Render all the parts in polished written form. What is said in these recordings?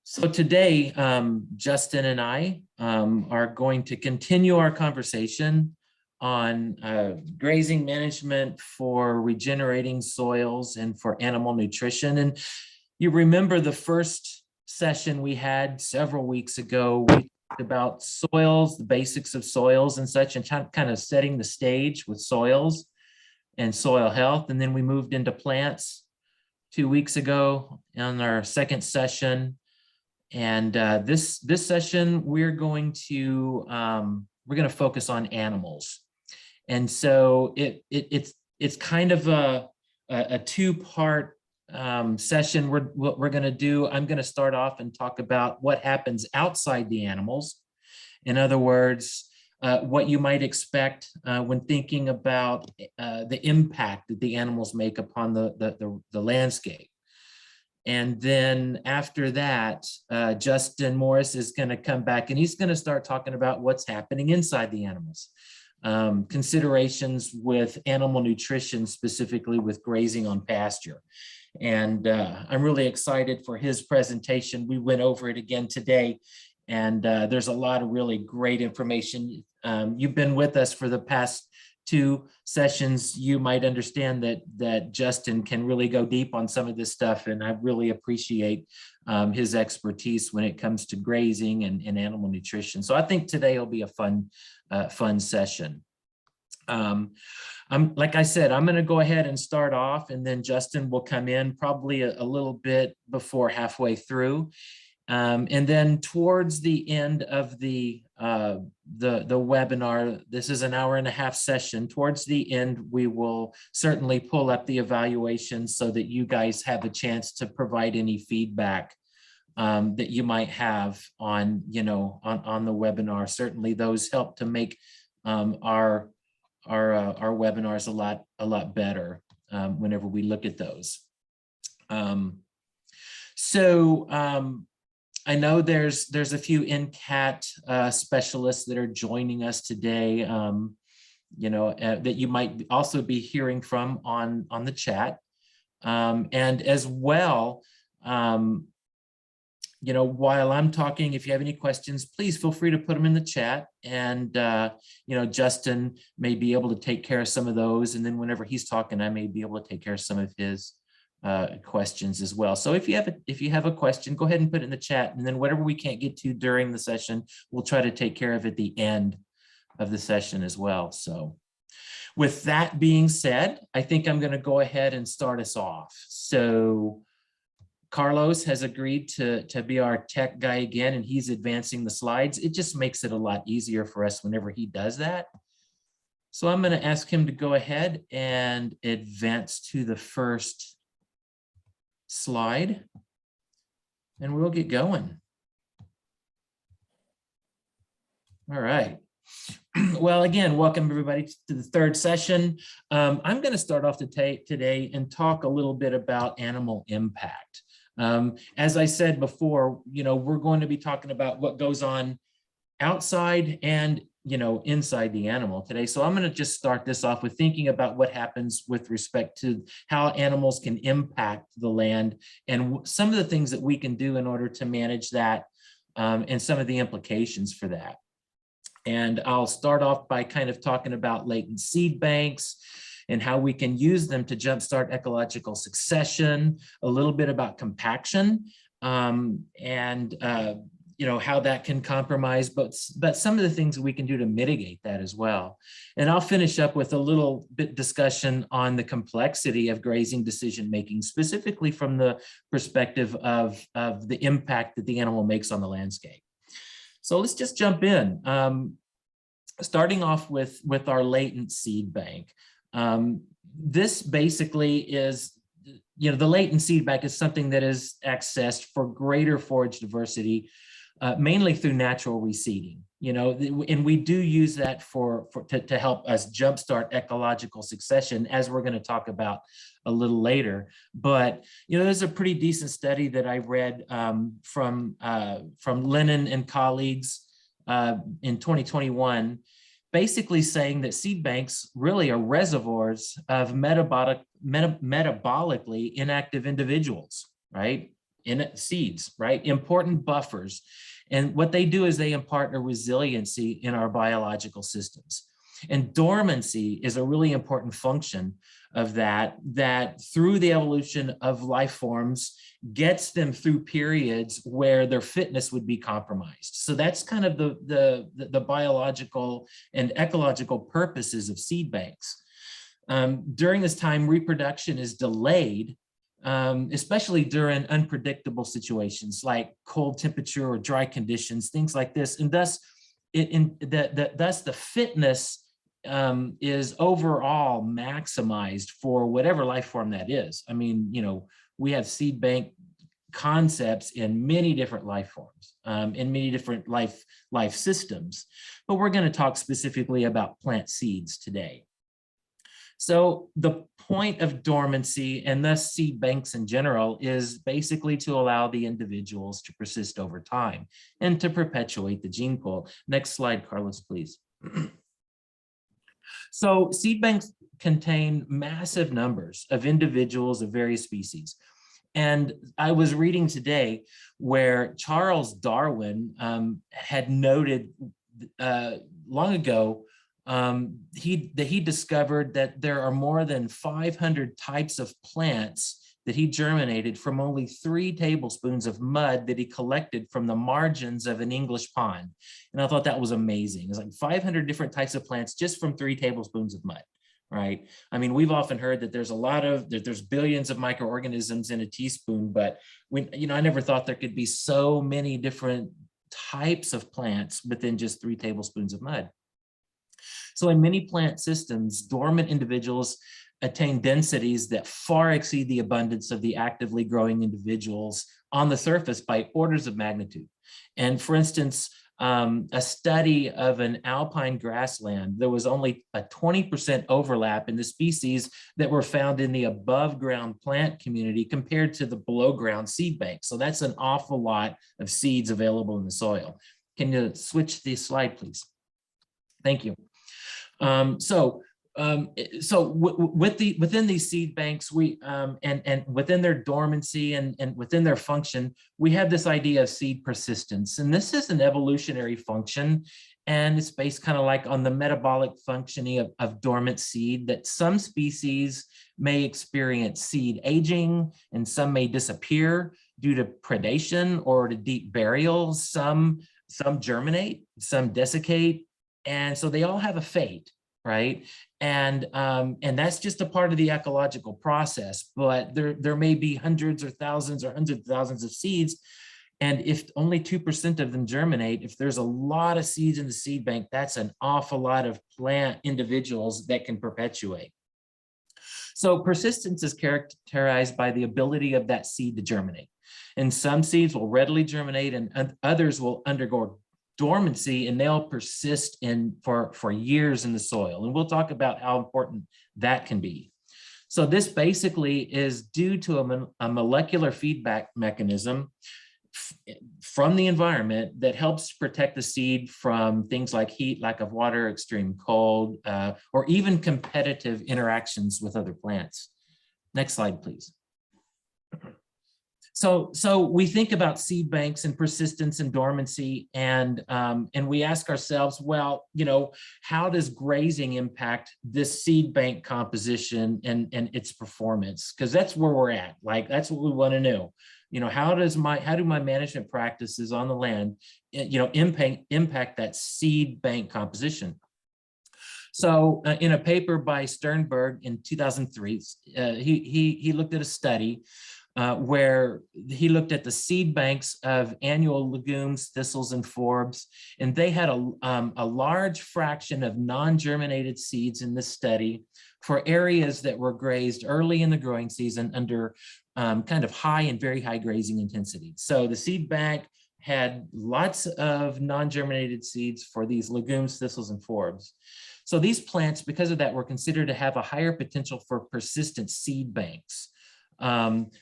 So today, Justin and I are going to continue our conversation on grazing management for regenerating soils and for animal nutrition. And you remember the first session we had several weeks ago, we talked about soils, the basics of soils and such, and kind of setting the stage with soils and soil health. And then we moved into plants 2 weeks ago on our second session. And this session, we're going to focus on animals. And so it's kind of a two-part session. What we're going to do, I'm going to start off and talk about what happens outside the animals. In other words, what you might expect when thinking about the impact that the animals make upon the landscape. And then after that, Justin Morris is going to come back and he's going to start talking about what's happening inside the animals. Considerations with animal nutrition, specifically with grazing on pasture. And I'm really excited for his presentation. We went over it again today, and there's a lot of really great information. You've been with us for the past 2 sessions. You might understand that Justin can really go deep on some of this stuff, and I really appreciate his expertise when it comes to grazing and animal nutrition. So I think today will be a fun session. Like I said, I'm going to go ahead and start off, and then Justin will come in probably a little bit before halfway through. And then towards the end of the webinar, this is an hour-and-a-half session. Towards the end, we will certainly pull up the evaluations so that you guys have a chance to provide any feedback that you might have on the webinar. Certainly, those help to make our webinars a lot better whenever we look at those. I know there's a few NCAT specialists that are joining us today, that you might also be hearing from on the chat. And as well, while I'm talking, if you have any questions, please feel free to put them in the chat. And, Justin may be able to take care of some of those. And then whenever he's talking, I may be able to take care of some of his questions as well. So if you have a question, go ahead and put it in the chat, and then whatever we can't get to during the session, we'll try to take care of at the end of the session as well. So with that being said, I think I'm going to go ahead and start us off. So Carlos has agreed to be our tech guy again, and he's advancing the slides. It just makes it a lot easier for us whenever he does that. So I'm going to ask him to go ahead and advance to the first slide, and we'll get going. All right. Well, again, welcome everybody to the third session. I'm going to start off today and talk a little bit about animal impact. As I said before, we're going to be talking about what goes on outside and inside the animal today. So I'm going to just start this off with thinking about what happens with respect to how animals can impact the land and some of the things that we can do in order to manage that and some of the implications for that. And I'll start off by kind of talking about latent seed banks and how we can use them to jumpstart ecological succession, a little bit about compaction, how that can compromise, but some of the things that we can do to mitigate that as well. And I'll finish up with a little bit discussion on the complexity of grazing decision-making, specifically from the perspective of the impact that the animal makes on the landscape. So let's just jump in. Starting off with our latent seed bank. This basically is, the latent seed bank is something that is accessed for greater forage diversity, mainly through natural reseeding, and we do use that to help us jumpstart ecological succession, as we're going to talk about a little later. But there's a pretty decent study that I read from Lennon and colleagues in 2021, basically saying that seed banks really are reservoirs of metabolically inactive individuals, right? in seeds, right? Important buffers. And what they do is they impart a resiliency in our biological systems. And dormancy is a really important function of that through the evolution of life forms gets them through periods where their fitness would be compromised. So that's kind of the biological and ecological purposes of seed banks. During this time, reproduction is delayed, especially during unpredictable situations like cold temperature or dry conditions, things like this. And thus, thus the fitness is overall maximized for whatever life form that is. I mean, you know, we have seed bank concepts in many different life forms, in many different life systems, but we're going to talk specifically about plant seeds today. So the point of dormancy and thus seed banks in general is basically to allow the individuals to persist over time and to perpetuate the gene pool. Next slide, Carlos, please. So seed banks contain massive numbers of individuals of various species. And I was reading today where Charles Darwin had noted long ago that he discovered that there are more than 500 types of plants that he germinated from only 3 tablespoons of mud that he collected from the margins of an English pond. And I thought that was amazing. It's like 500 different types of plants just from 3 tablespoons of mud, right? I mean, we've often heard that there's billions of microorganisms in a teaspoon, but I never thought there could be so many different types of plants within just 3 tablespoons of mud. So in many plant systems, dormant individuals attain densities that far exceed the abundance of the actively growing individuals on the surface by orders of magnitude. And for instance, a study of an alpine grassland, there was only a 20% overlap in the species that were found in the above ground plant community compared to the below ground seed bank. So that's an awful lot of seeds available in the soil. Can you switch the slide, please? Thank you. Within these seed banks, and within their dormancy and within their function, we have this idea of seed persistence. And this is an evolutionary function, and it's based kind of like on the metabolic functioning of dormant seed, that some species may experience seed aging and some may disappear due to predation or to deep burial. Some germinate, some desiccate, and so they all have a fate, right? And that's just a part of the ecological process, but there may be hundreds or thousands or hundreds of thousands of seeds. And if only 2% of them germinate, if there's a lot of seeds in the seed bank, that's an awful lot of plant individuals that can perpetuate. So persistence is characterized by the ability of that seed to germinate. And some seeds will readily germinate and others will undergo dormancy, and they'll persist for years in the soil. And we'll talk about how important that can be. So this basically is due to a molecular feedback mechanism from the environment that helps protect the seed from things like heat, lack of water, extreme cold, or even competitive interactions with other plants. Next slide, please. So we think about seed banks and persistence and dormancy, and we ask ourselves, well, how does grazing impact this seed bank composition and its performance? Because that's where we're at. Like, that's what we want to know. How do my management practices on the land, impact that seed bank composition? So in a paper by Sternberg in 2003, he looked at a study where he looked at the seed banks of annual legumes, thistles, and forbs, and they had a large fraction of non-germinated seeds in this study for areas that were grazed early in the growing season under kind of high and very high grazing intensity. So the seed bank had lots of non-germinated seeds for these legumes, thistles, and forbs. So these plants, because of that, were considered to have a higher potential for persistent seed banks.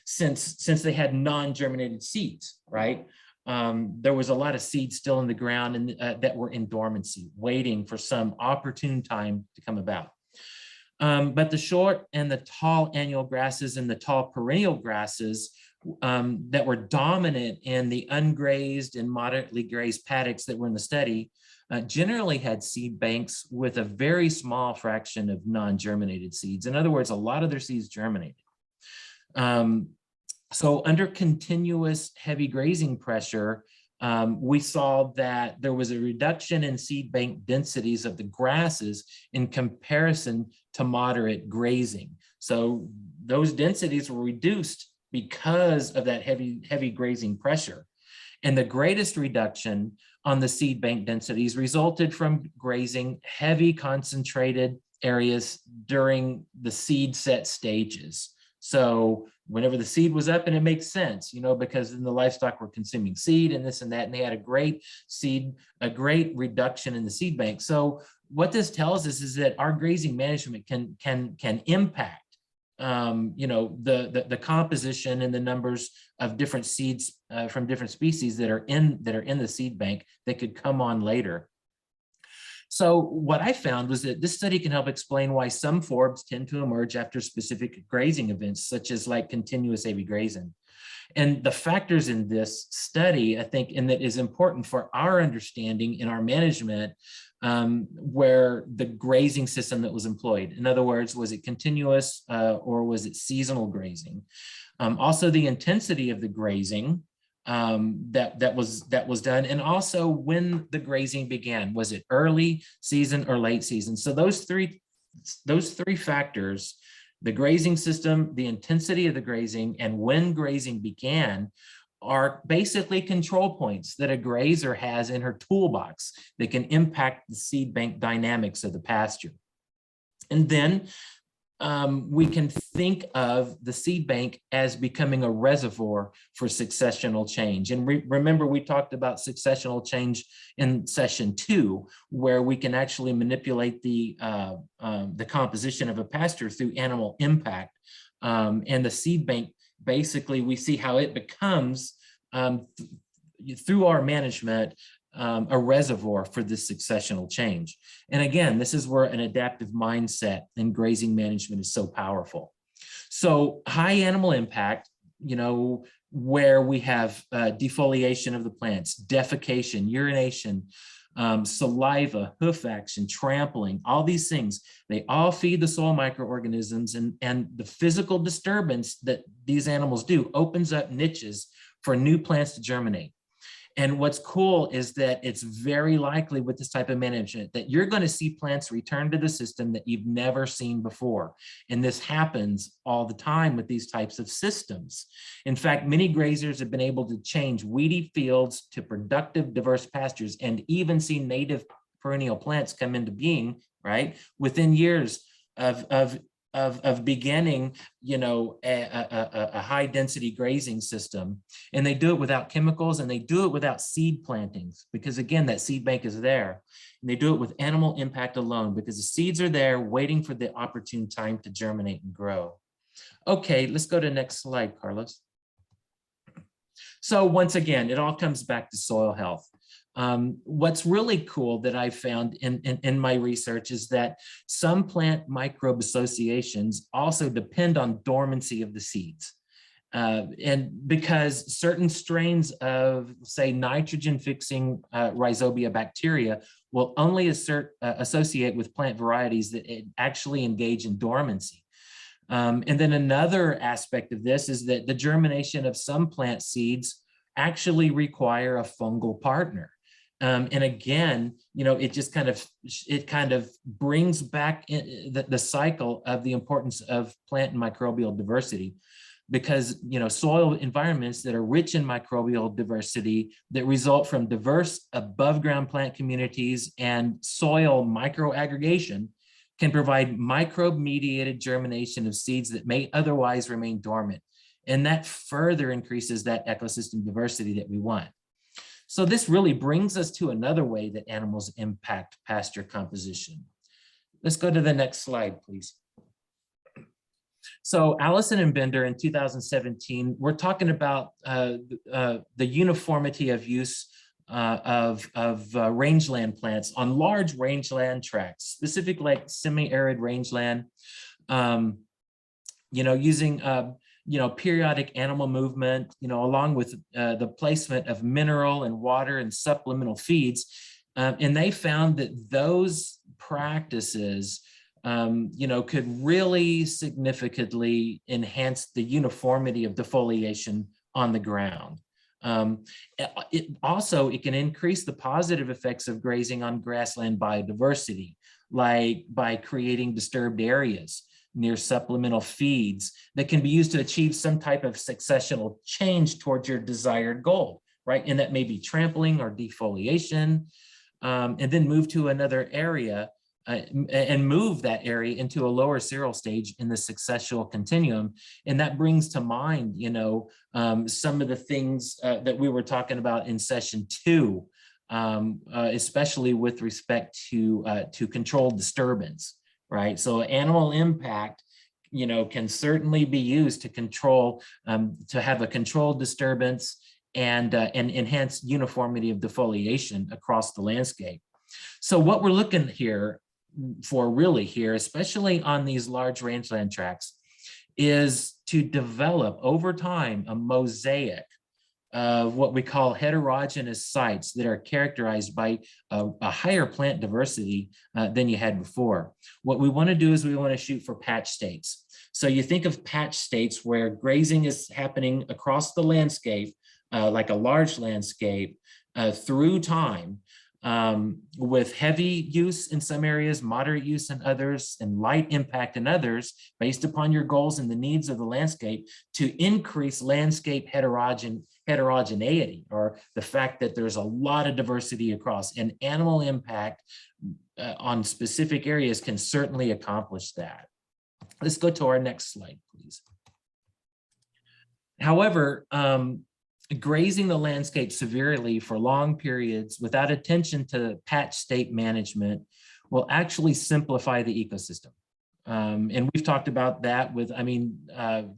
Since they had non-germinated seeds, right? There was a lot of seeds still in the ground and that were in dormancy, waiting for some opportune time to come about. But the short and the tall annual grasses and the tall perennial grasses that were dominant in the ungrazed and moderately grazed paddocks that were in the study generally had seed banks with a very small fraction of non-germinated seeds. In other words, a lot of their seeds germinated. So under continuous heavy grazing pressure, we saw that there was a reduction in seed bank densities of the grasses in comparison to moderate grazing. So those densities were reduced because of that heavy grazing pressure. And the greatest reduction on the seed bank densities resulted from grazing heavy concentrated areas during the seed set stages. So whenever the seed was up, and it makes sense, you know, because then the livestock were consuming seed and this and that, and they had a great reduction in the seed bank. So what this tells us is that our grazing management can impact you know, the composition and the numbers of different seeds from different species that are in the seed bank that could come on later. So what I found was that this study can help explain why some forbs tend to emerge after specific grazing events, such as like continuous heavy grazing. And the factors in this study, I think, and that is important for our understanding in our management, where the grazing system that was employed. In other words, was it continuous or was it seasonal grazing? Also the intensity of the grazing that was done, and also when the grazing began. Was it early season or late season? So those three factors, the grazing system, the intensity of the grazing, and when grazing began, are basically control points that a grazer has in her toolbox that can impact the seed bank dynamics of the pasture. And then we can think of the seed bank as becoming a reservoir for successional change. And remember, we talked about successional change in session 2, where we can actually manipulate the composition of a pasture through animal impact. And the seed bank, basically, we see how it becomes, through our management, a reservoir for this successional change. And again, this is where an adaptive mindset in grazing management is so powerful. So high animal impact, you know, where we have defoliation of the plants, defecation, urination, saliva, hoof action, trampling, all these things, they all feed the soil microorganisms, and the physical disturbance that these animals do opens up niches for new plants to germinate. And what's cool is that it's very likely with this type of management that you're going to see plants return to the system that you've never seen before. And this happens all the time with these types of systems. In fact, many grazers have been able to change weedy fields to productive, diverse pastures, and even see native perennial plants come into being, right, within years of beginning, you know, a high density grazing system. And they do it without chemicals, and they do it without seed plantings, because again, that seed bank is there. And they do it with animal impact alone, because the seeds are there waiting for the opportune time to germinate and grow. Okay, let's go to the next slide, Carlos. So once again, it all comes back to soil health. What's really cool that I found in my research is that some plant microbe associations also depend on dormancy of the seeds. And because certain strains of, say, nitrogen-fixing rhizobia bacteria will only associate with plant varieties that actually engage in dormancy. And then another aspect of this is that the germination of some plant seeds actually require a fungal partner. And again, you know, it just kind of brings back the cycle of the importance of plant and microbial diversity, because, you know, soil environments that are rich in microbial diversity that result from diverse above ground plant communities and soil microaggregation can provide microbe mediated germination of seeds that may otherwise remain dormant. And that further increases that ecosystem diversity that we want. So this really brings us to another way that animals impact pasture composition. Let's go to the next slide, please. So Allison and Bender in 2017, we're talking about the uniformity of use of rangeland plants on large rangeland tracts, specifically like semi-arid rangeland, you know, using periodic animal movement, along with the placement of mineral and water and supplemental feeds. And they found that those practices, could really significantly enhance the uniformity of defoliation on the ground. It can increase the positive effects of grazing on grassland biodiversity, like by creating disturbed areas near supplemental feeds that can be used to achieve some type of successional change towards your desired goal, right? And that may be trampling or defoliation, and then move to another area and move that area into a lower cereal stage in the successional continuum. And that brings to mind, some of the things that we were talking about in session 2, especially with respect to controlled disturbance, right? So animal impact, can certainly be used to control, to have a controlled disturbance and enhance uniformity of defoliation across the landscape. So what we're looking for especially on these large rangeland tracts, is to develop over time a mosaic of what we call heterogeneous sites that are characterized by a higher plant diversity than you had before. What we want to do is we want to shoot for patch states. So you think of patch states where grazing is happening across the landscape, like a large landscape, through time, with heavy use in some areas, moderate use in others, and light impact in others, based upon your goals and the needs of the landscape, to increase landscape heterogeneity, or the fact that there's a lot of diversity across. And animal impact on specific areas can certainly accomplish that. Let's go to our next slide, please. However, grazing the landscape severely for long periods without attention to patch state management will actually simplify the ecosystem. And we've talked about that with,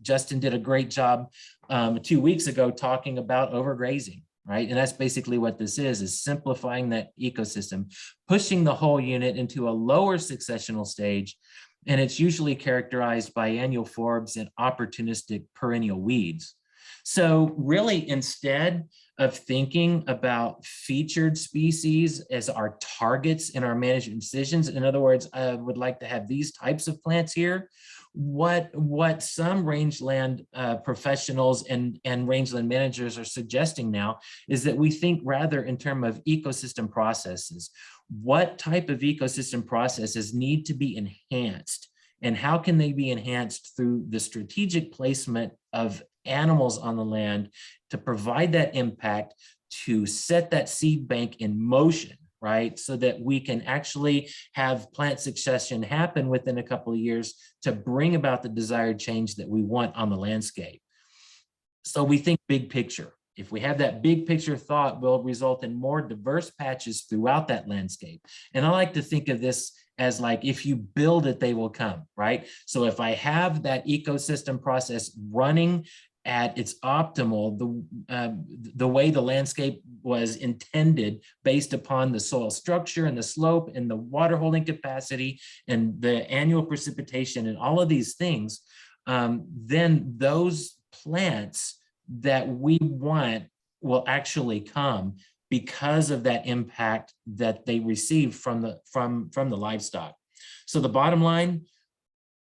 Justin did a great job 2 weeks ago talking about overgrazing, right? And that's basically what this is simplifying that ecosystem, pushing the whole unit into a lower successional stage. And it's usually characterized by annual forbs and opportunistic perennial weeds. So really, instead of thinking about featured species as our targets in our management decisions, in other words, I would like to have these types of plants here, what some rangeland professionals and rangeland managers are suggesting now is that we think rather in terms of ecosystem processes. What type of ecosystem processes need to be enhanced, and how can they be enhanced through the strategic placement of animals on the land to provide that impact, to set that seed bank in motion, right? So that we can actually have plant succession happen within a couple of years to bring about the desired change that we want on the landscape. So we think big picture. If we have that big picture thought, will result in more diverse patches throughout that landscape. And I like to think of this as like, if you build it, they will come, right? So if I have that ecosystem process running at its optimal, the way the landscape was intended, based upon the soil structure and the slope and the water holding capacity and the annual precipitation and all of these things, then those plants that we want will actually come because of that impact that they receive from the livestock. So the bottom line,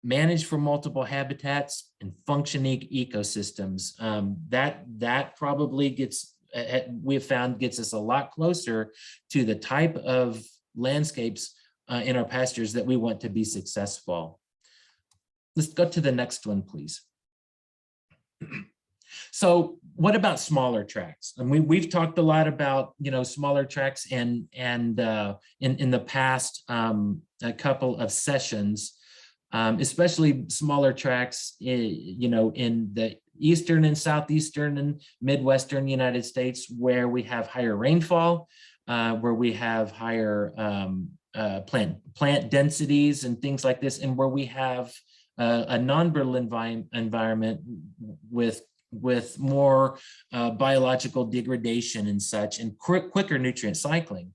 manage for multiple habitats and functioning ecosystems. That probably gets, we've found, gets us a lot closer to the type of landscapes in our pastures that we want to be successful. Let's go to the next one, please. So what about smaller tracts? And we've talked a lot about, smaller tracts and in the past a couple of sessions, especially smaller tracts, in the eastern and southeastern and midwestern United States, where we have higher rainfall, where we have higher plant densities and things like this, and where we have a non-brittle environment with more biological degradation and such, and quicker nutrient cycling.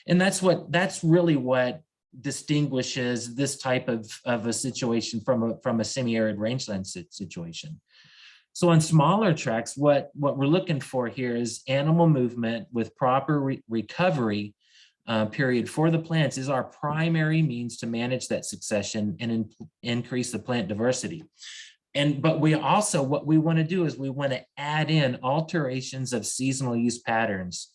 And that's really what distinguishes this type of a situation from a semi-arid rangeland situation. So on smaller tracts, what we're looking for here is animal movement with proper recovery period for the plants is our primary means to manage that succession and increase the plant diversity. But we also, what we want to do is we want to add in alterations of seasonal use patterns.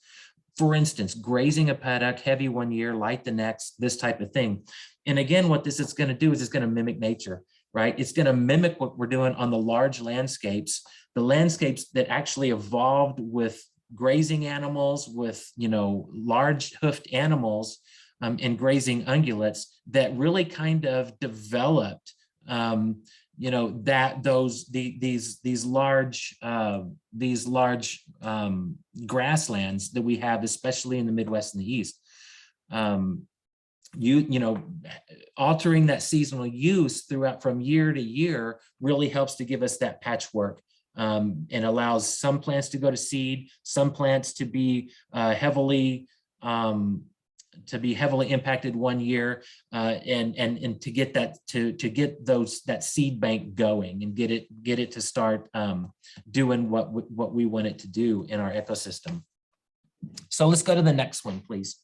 For instance, grazing a paddock, heavy one year, light the next, this type of thing. And again, what this is going to do is it's going to mimic nature, right? It's going to mimic what we're doing on the large landscapes, the landscapes that actually evolved with grazing animals, with, you know, large hoofed animals and grazing ungulates that really kind of developed you know, that these large grasslands that we have, especially in the Midwest and the East. You know, altering that seasonal use throughout from year to year really helps to give us that patchwork and allows some plants to go to seed, some plants to be heavily impacted one year, and to get that to get that seed bank going and get it to start doing what we want it to do in our ecosystem. So let's go to the next one, please.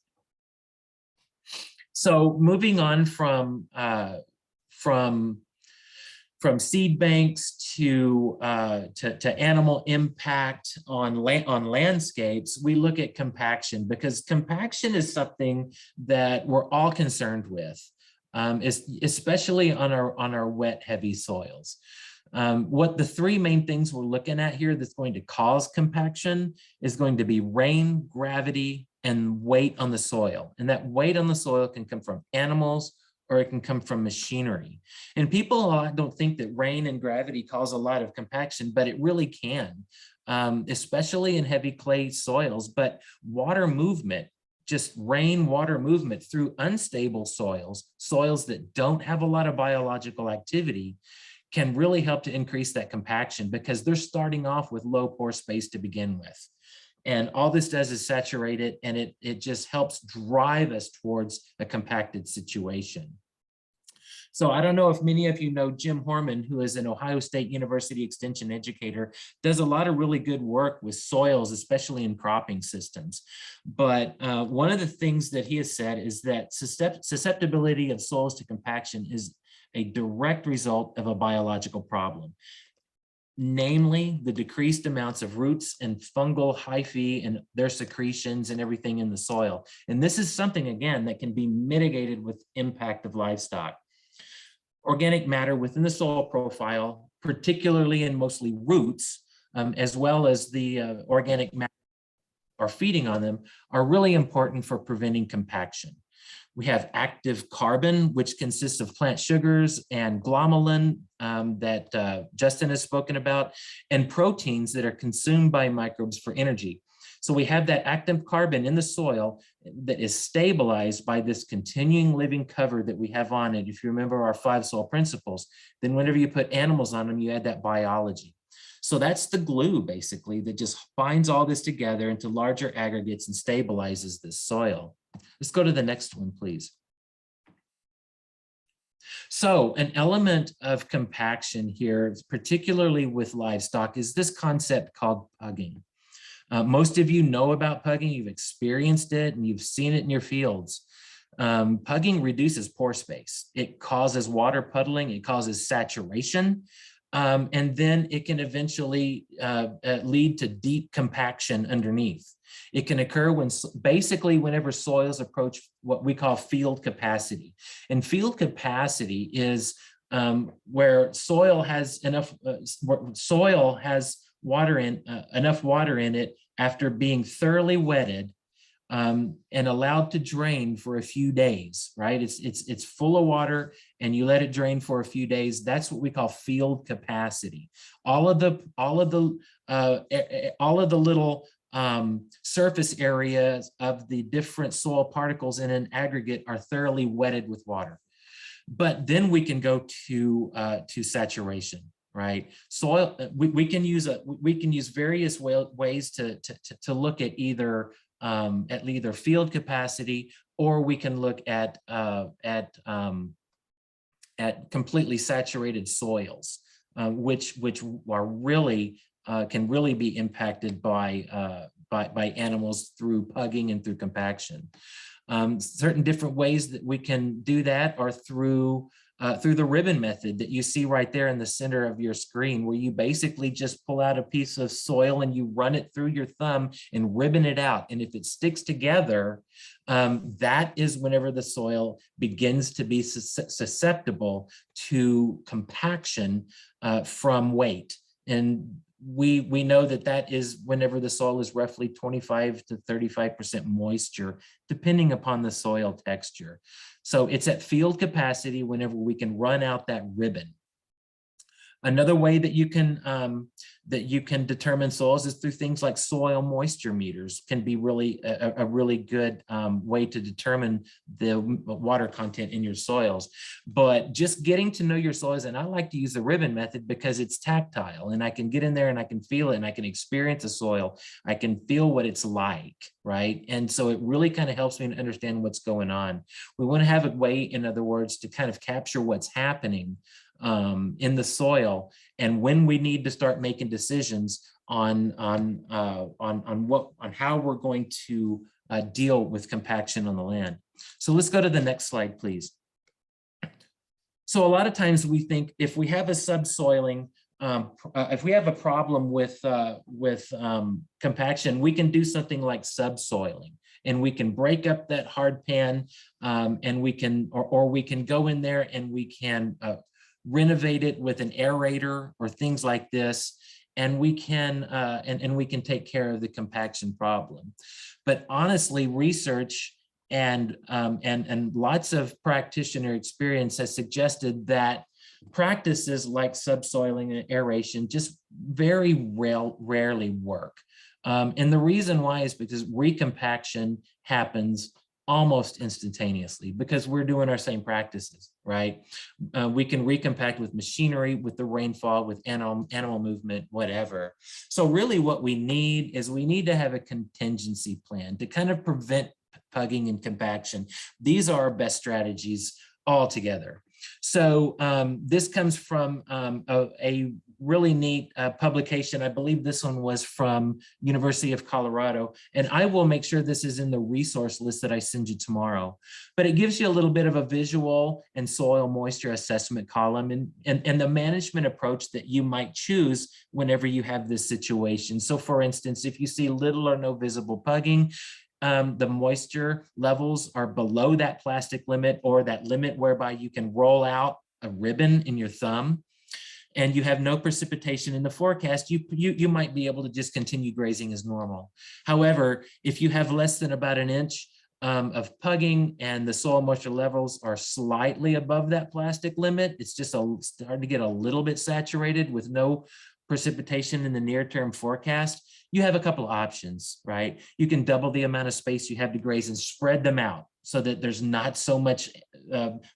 So moving on from seed banks to animal impact on landscapes, we look at compaction, because compaction is something that we're all concerned with, especially on our wet, heavy soils. What the three main things we're looking at here that's going to cause compaction is going to be rain, gravity, and weight on the soil. And that weight on the soil can come from animals, or it can come from machinery. And people don't think that rain and gravity cause a lot of compaction, but it really can, especially in heavy clay soils. But water movement, just rainwater movement through unstable soils that don't have a lot of biological activity, can really help to increase that compaction, because they're starting off with low pore space to begin with. And all this does is saturate it, and it just helps drive us towards a compacted situation. So I don't know if many of you know Jim Horman, who is an Ohio State University Extension educator, does a lot of really good work with soils, especially in cropping systems. But one of the things that he has said is that susceptibility of soils to compaction is a direct result of a biological problem, namely the decreased amounts of roots and fungal hyphae and their secretions and everything in the soil. And this is something, again, that can be mitigated with impact of livestock. Organic matter within the soil profile, particularly and mostly roots, as well as the organic matter or feeding on them, are really important for preventing compaction. We have active carbon, which consists of plant sugars and glomalin that Justin has spoken about, and proteins that are consumed by microbes for energy. So we have that active carbon in the soil that is stabilized by this continuing living cover that we have on it. If you remember our 5 soil principles, then whenever you put animals on them, you add that biology. So that's the glue, basically, that just binds all this together into larger aggregates and stabilizes this soil. Let's go to the next one, please. So an element of compaction here, particularly with livestock, is this concept called pugging. Most of you know about pugging, you've experienced it, and you've seen it in your fields. Pugging reduces pore space. It causes water puddling, it causes saturation, and then it can eventually lead to deep compaction underneath. It can occur basically whenever soils approach what we call field capacity. And field capacity is where soil has enough water in it after being thoroughly wetted and allowed to drain for a few days, right? It's full of water and you let it drain for a few days. That's what we call field capacity. All of the little surface areas of the different soil particles in an aggregate are thoroughly wetted with water. But then we can go to saturation. Right, soil. We can use various ways to look at either field capacity, or we can look at completely saturated soils. which are really can really be impacted by animals through pugging and through compaction. Certain different ways that we can do that are through the ribbon method that you see right there in the center of your screen, where you basically just pull out a piece of soil and you run it through your thumb and ribbon it out. And if it sticks together, that is whenever the soil begins to be susceptible to compaction from weight. And we know that that is whenever the soil is roughly 25 to 35% moisture, depending upon the soil texture. So it's at field capacity whenever we can run out that ribbon. Another way that you can determine soils is through things like soil moisture meters. Can be really a really good way to determine the water content in your soils. But just getting to know your soils, and I like to use the ribbon method because it's tactile, and I can get in there and I can feel it and I can experience a soil. I can feel what it's like, right? And so it really kind of helps me to understand what's going on. We want to have a way, in other words, to kind of capture what's happening in the soil, and when we need to start making decisions on how we're going to deal with compaction on the land. So let's go to the next slide, please. So a lot of times we think if we have a subsoiling, if we have a problem with compaction, we can do something like subsoiling. And we can break up that hard pan, and we can, or we can go in there and we can renovate it with an aerator or things like this, and we can and we can take care of the compaction problem. But honestly, research and lots of practitioner experience has suggested that practices like subsoiling and aeration just very rarely work. And the reason why is because recompaction happens almost instantaneously because we're doing our same practices, right? We can recompact with machinery, with the rainfall, with animal movement, whatever. So really what we need is we need to have a contingency plan to kind of prevent pugging and compaction. These are our best strategies altogether. So this comes from a really neat publication. I believe this one was from University of Colorado, and I will make sure this is in the resource list that I send you tomorrow. But it gives you a little bit of a visual and soil moisture assessment column and the management approach that you might choose whenever you have this situation. So for instance, if you see little or no visible pugging, the moisture levels are below that plastic limit or that limit whereby you can roll out a ribbon in your thumb, and you have no precipitation in the forecast, you might be able to just continue grazing as normal. However, if you have less than about an inch of pugging and the soil moisture levels are slightly above that plastic limit, it's just starting to get a little bit saturated with no precipitation in the near-term forecast, you have a couple of options, right? You can double the amount of space you have to graze and spread them out so that there's not so much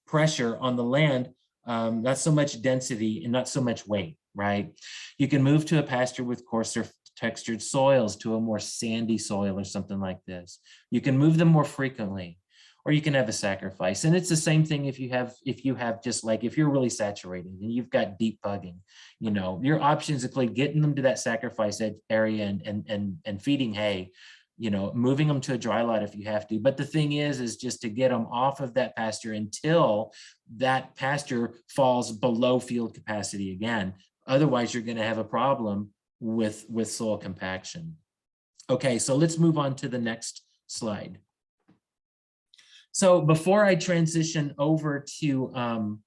pressure on the land, not so much density and not so much weight, right? You can move to a pasture with coarser textured soils, to a more sandy soil or something like this. You can move them more frequently, or you can have a sacrifice. And it's the same thing if you have just like, if you're really saturated and you've got deep pugging, you know, your options include getting them to that sacrifice area and feeding hay, you know, moving them to a dry lot if you have to. But the thing is just to get them off of that pasture until that pasture falls below field capacity again. Otherwise, you're going to have a problem with soil compaction. Okay, so let's move on to the next slide. So before I transition over to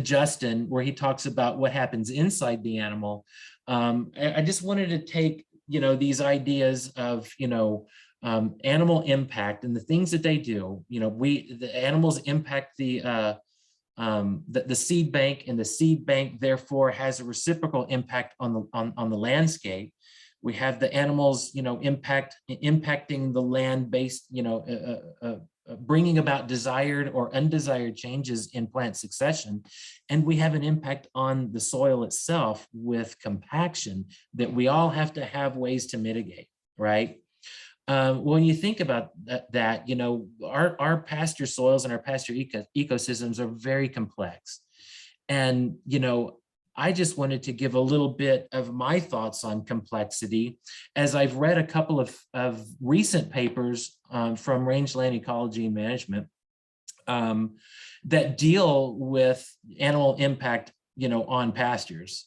Justin, where he talks about what happens inside the animal, I just wanted to take, you know, these ideas of, you know, animal impact and the things that they do. You know, the animals impact the seed bank, and the seed bank therefore has a reciprocal impact on the landscape. We have the animals, you know, impacting the land based, you know, bringing about desired or undesired changes in plant succession. And we have an impact on the soil itself with compaction that we all have to have ways to mitigate, right? When you think about that, you know, our pasture soils and our pasture ecosystems are very complex. And, you know, I just wanted to give a little bit of my thoughts on complexity, as I've read a couple of recent papers from rangeland ecology and management that deal with animal impact, on pastures.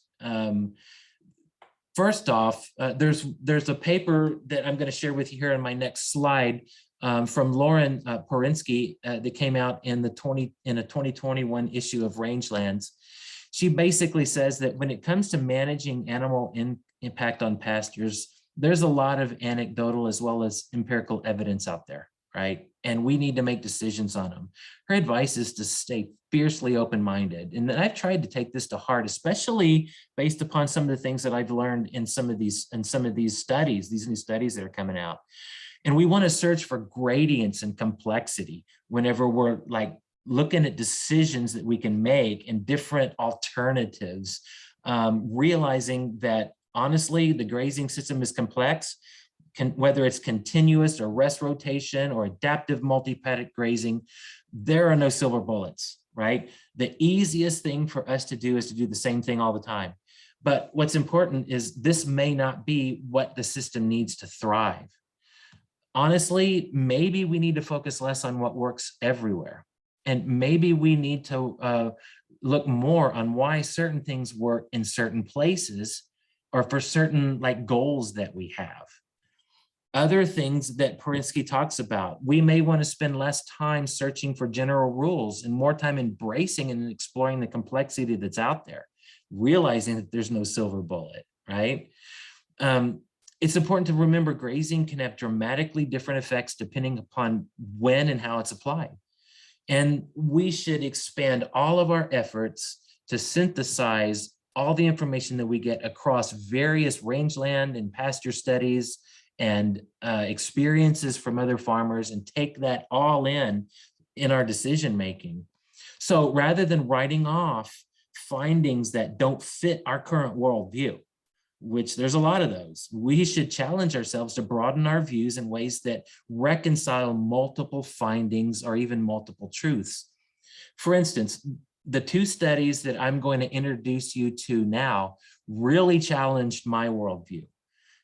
First off, there's a paper that I'm going to share with you here on my next slide from Lauren Porinsky that came out in a 2021 issue of Rangelands. She basically says that when it comes to managing animal impact on pastures, there's a lot of anecdotal as well as empirical evidence out there, right? And we need to make decisions on them. Her advice is to stay fiercely open-minded. And I've tried to take this to heart, especially based upon some of the things that I've learned in some of these studies, these new studies that are coming out. And we want to search for gradients and complexity whenever we're looking at decisions that we can make and different alternatives, realizing that honestly, the grazing system is complex, whether it's continuous or rest rotation or adaptive multi-paddock grazing, there are no silver bullets, right? The easiest thing for us to do is to do the same thing all the time. But what's important is this may not be what the system needs to thrive. Honestly, maybe we need to focus less on what works everywhere. And maybe we need to look more on why certain things work in certain places or for certain goals that we have. Other things that Porinsky talks about, we may want to spend less time searching for general rules and more time embracing and exploring the complexity that's out there, realizing that there's no silver bullet, right? It's important to remember grazing can have dramatically different effects depending upon when and how it's applied. And we should expand all of our efforts to synthesize all the information that we get across various rangeland and pasture studies and experiences from other farmers and take that all in our decision making. So rather than writing off findings that don't fit our current worldview, which there's a lot of those, we should challenge ourselves to broaden our views in ways that reconcile multiple findings or even multiple truths. For instance, the two studies that I'm going to introduce you to now really challenged my worldview.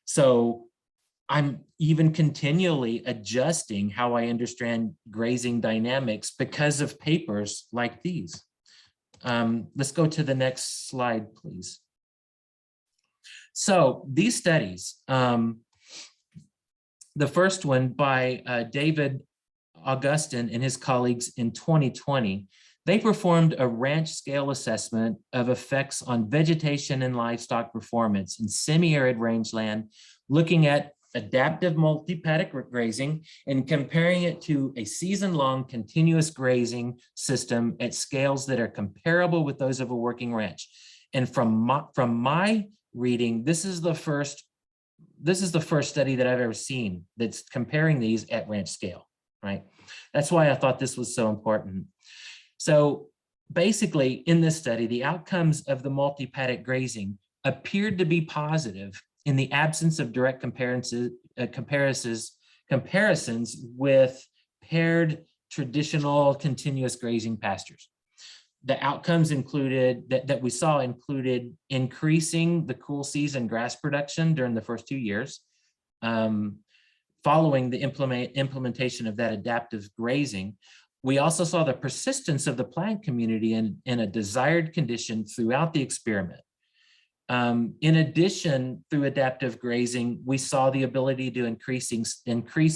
So I'm even continually adjusting how I understand grazing dynamics because of papers like these. Let's go to the next slide, please. So these studies, the first one by David Augustin and his colleagues in 2020, they performed a ranch scale assessment of effects on vegetation and livestock performance in semi-arid rangeland, looking at adaptive multi-paddock grazing and comparing it to a season-long continuous grazing system at scales that are comparable with those of a working ranch. And from my reading, this is the first study that I've ever seen that's comparing these at ranch scale, right? That's why I thought this was so important. So basically in this study, the outcomes of the multi-paddock grazing appeared to be positive in the absence of direct comparisons with paired traditional continuous grazing pastures. The outcomes included that we saw included increasing the cool season grass production during the first 2 years, following the implementation of that adaptive grazing. We also saw the persistence of the plant community in a desired condition throughout the experiment. In addition, through adaptive grazing, we saw the ability to increase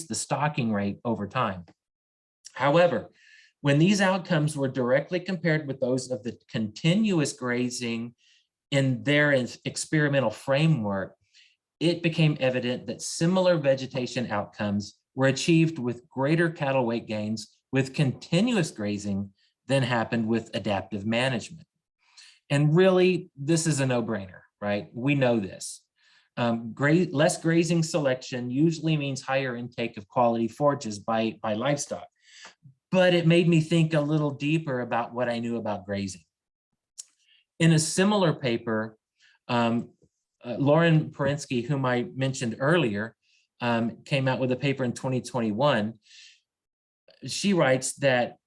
the stocking rate over time. However, when these outcomes were directly compared with those of the continuous grazing in their experimental framework, it became evident that similar vegetation outcomes were achieved with greater cattle weight gains with continuous grazing than happened with adaptive management. And really, this is a no-brainer, right? We know this. Less grazing selection usually means higher intake of quality forages by livestock. But it made me think a little deeper about what I knew about grazing. In a similar paper, Lauren Porinsky, whom I mentioned earlier, came out with a paper in 2021. She writes that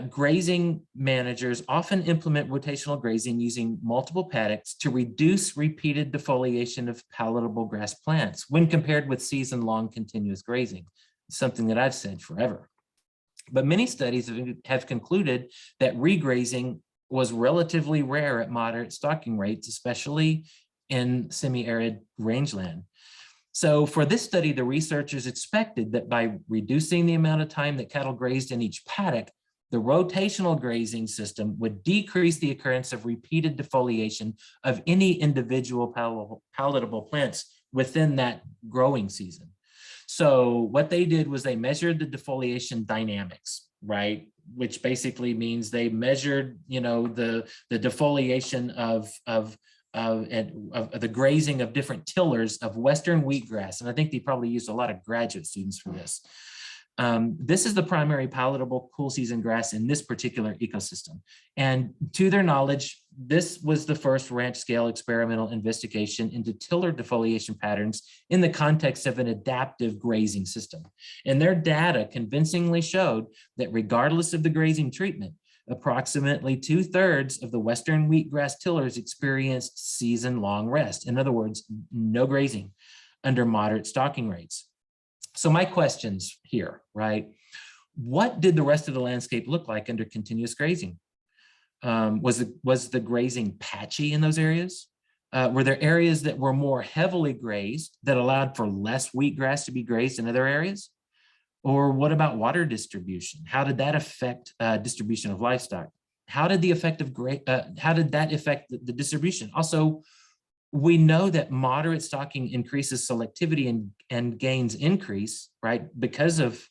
grazing managers often implement rotational grazing using multiple paddocks to reduce repeated defoliation of palatable grass plants when compared with season-long continuous grazing, something that I've said forever. But many studies have concluded that regrazing was relatively rare at moderate stocking rates, especially in semi-arid rangeland. So for this study, the researchers expected that by reducing the amount of time that cattle grazed in each paddock, the rotational grazing system would decrease the occurrence of repeated defoliation of any individual palatable plants within that growing season. So what they did was they measured the defoliation dynamics, right? Which basically means they measured, you know, the defoliation of the grazing of different tillers of Western wheatgrass. And I think they probably used a lot of graduate students for this. This is the primary palatable cool season grass in this particular ecosystem. And to their knowledge, this was the first ranch scale experimental investigation into tiller defoliation patterns in the context of an adaptive grazing system. And their data convincingly showed that regardless of the grazing treatment, approximately 2/3 of the Western wheatgrass tillers experienced season-long rest. In other words, no grazing under moderate stocking rates. So my questions here, right? What did the rest of the landscape look like under continuous grazing? Was the grazing patchy in those areas? Were there areas that were more heavily grazed that allowed for less wheatgrass to be grazed in other areas? Or what about water distribution? How did that affect distribution of livestock? How did that affect the distribution? Also, we know that moderate stocking increases selectivity and gains increase, right, because of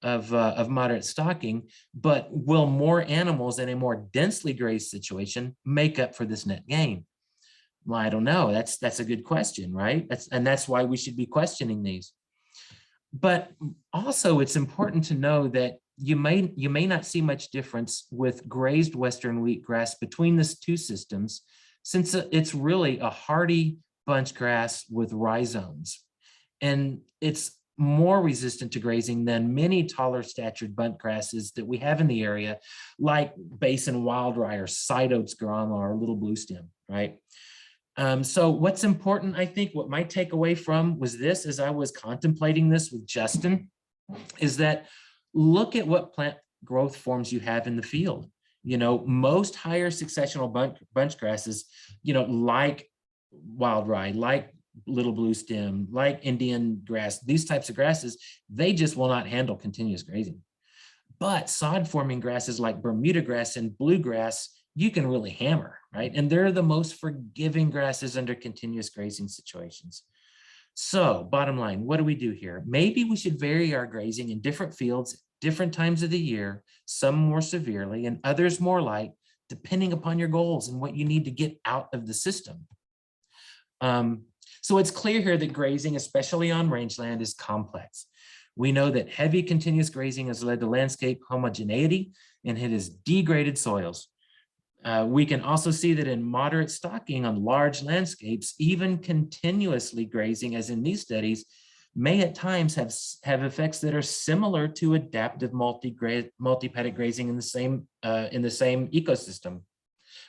moderate stocking, but will more animals in a more densely grazed situation make up for this net gain? Well, I don't know. That's a good question, right? That's why we should be questioning these. But also, it's important to know that you may not see much difference with grazed Western wheatgrass between these two systems, since it's really a hardy bunch grass with rhizomes. And it's more resistant to grazing than many taller statured bunt grasses that we have in the area, like basin wild rye or side oats grama or little blue stem, right? So what's important, I think, what my takeaway from was this, as I was contemplating this with Justin, is that look at what plant growth forms you have in the field. You know, most higher successional bunch grasses, you know, like wild rye, like little blue stem, like Indian grass, these types of grasses, they just will not handle continuous grazing. But sod forming grasses like Bermuda grass and bluegrass, you can really hammer, right? And they're the most forgiving grasses under continuous grazing situations. So bottom line, what do we do here? Maybe we should vary our grazing in different fields, different times of the year, some more severely and others more light, depending upon your goals and what you need to get out of the system. So it's clear here that grazing, especially on rangeland, is complex. We know that heavy continuous grazing has led to landscape homogeneity and it has degraded soils. We can also see that in moderate stocking on large landscapes, even continuously grazing, as in these studies, may at times have effects that are similar to adaptive multi-paddock grazing in the same ecosystem.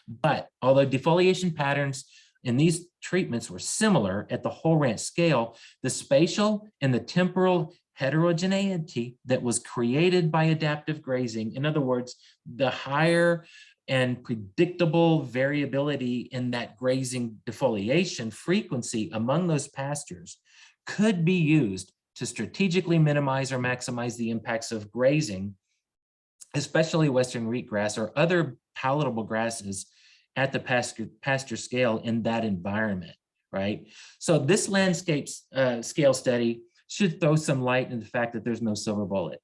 But although defoliation patterns in these treatments were similar at the whole ranch scale, the spatial and the temporal heterogeneity that was created by adaptive grazing, in other words, the higher and predictable variability in that grazing defoliation frequency among those pastures, could be used to strategically minimize or maximize the impacts of grazing, especially Western wheatgrass or other palatable grasses at the pasture scale in that environment, right? So this landscape scale study should throw some light in the fact that there's no silver bullet.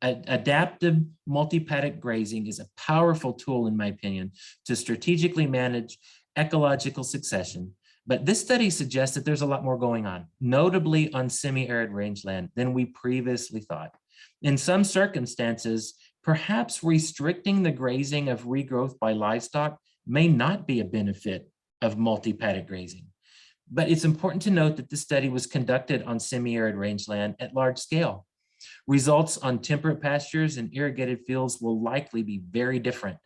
Adaptive multi-paddock grazing is a powerful tool, in my opinion, to strategically manage ecological succession. But this study suggests that there's a lot more going on, notably on semi-arid rangeland, than we previously thought. In some circumstances, perhaps restricting the grazing of regrowth by livestock may not be a benefit of multi-paddock grazing. But it's important to note that this study was conducted on semi-arid rangeland at large scale. Results on temperate pastures and irrigated fields will likely be very different,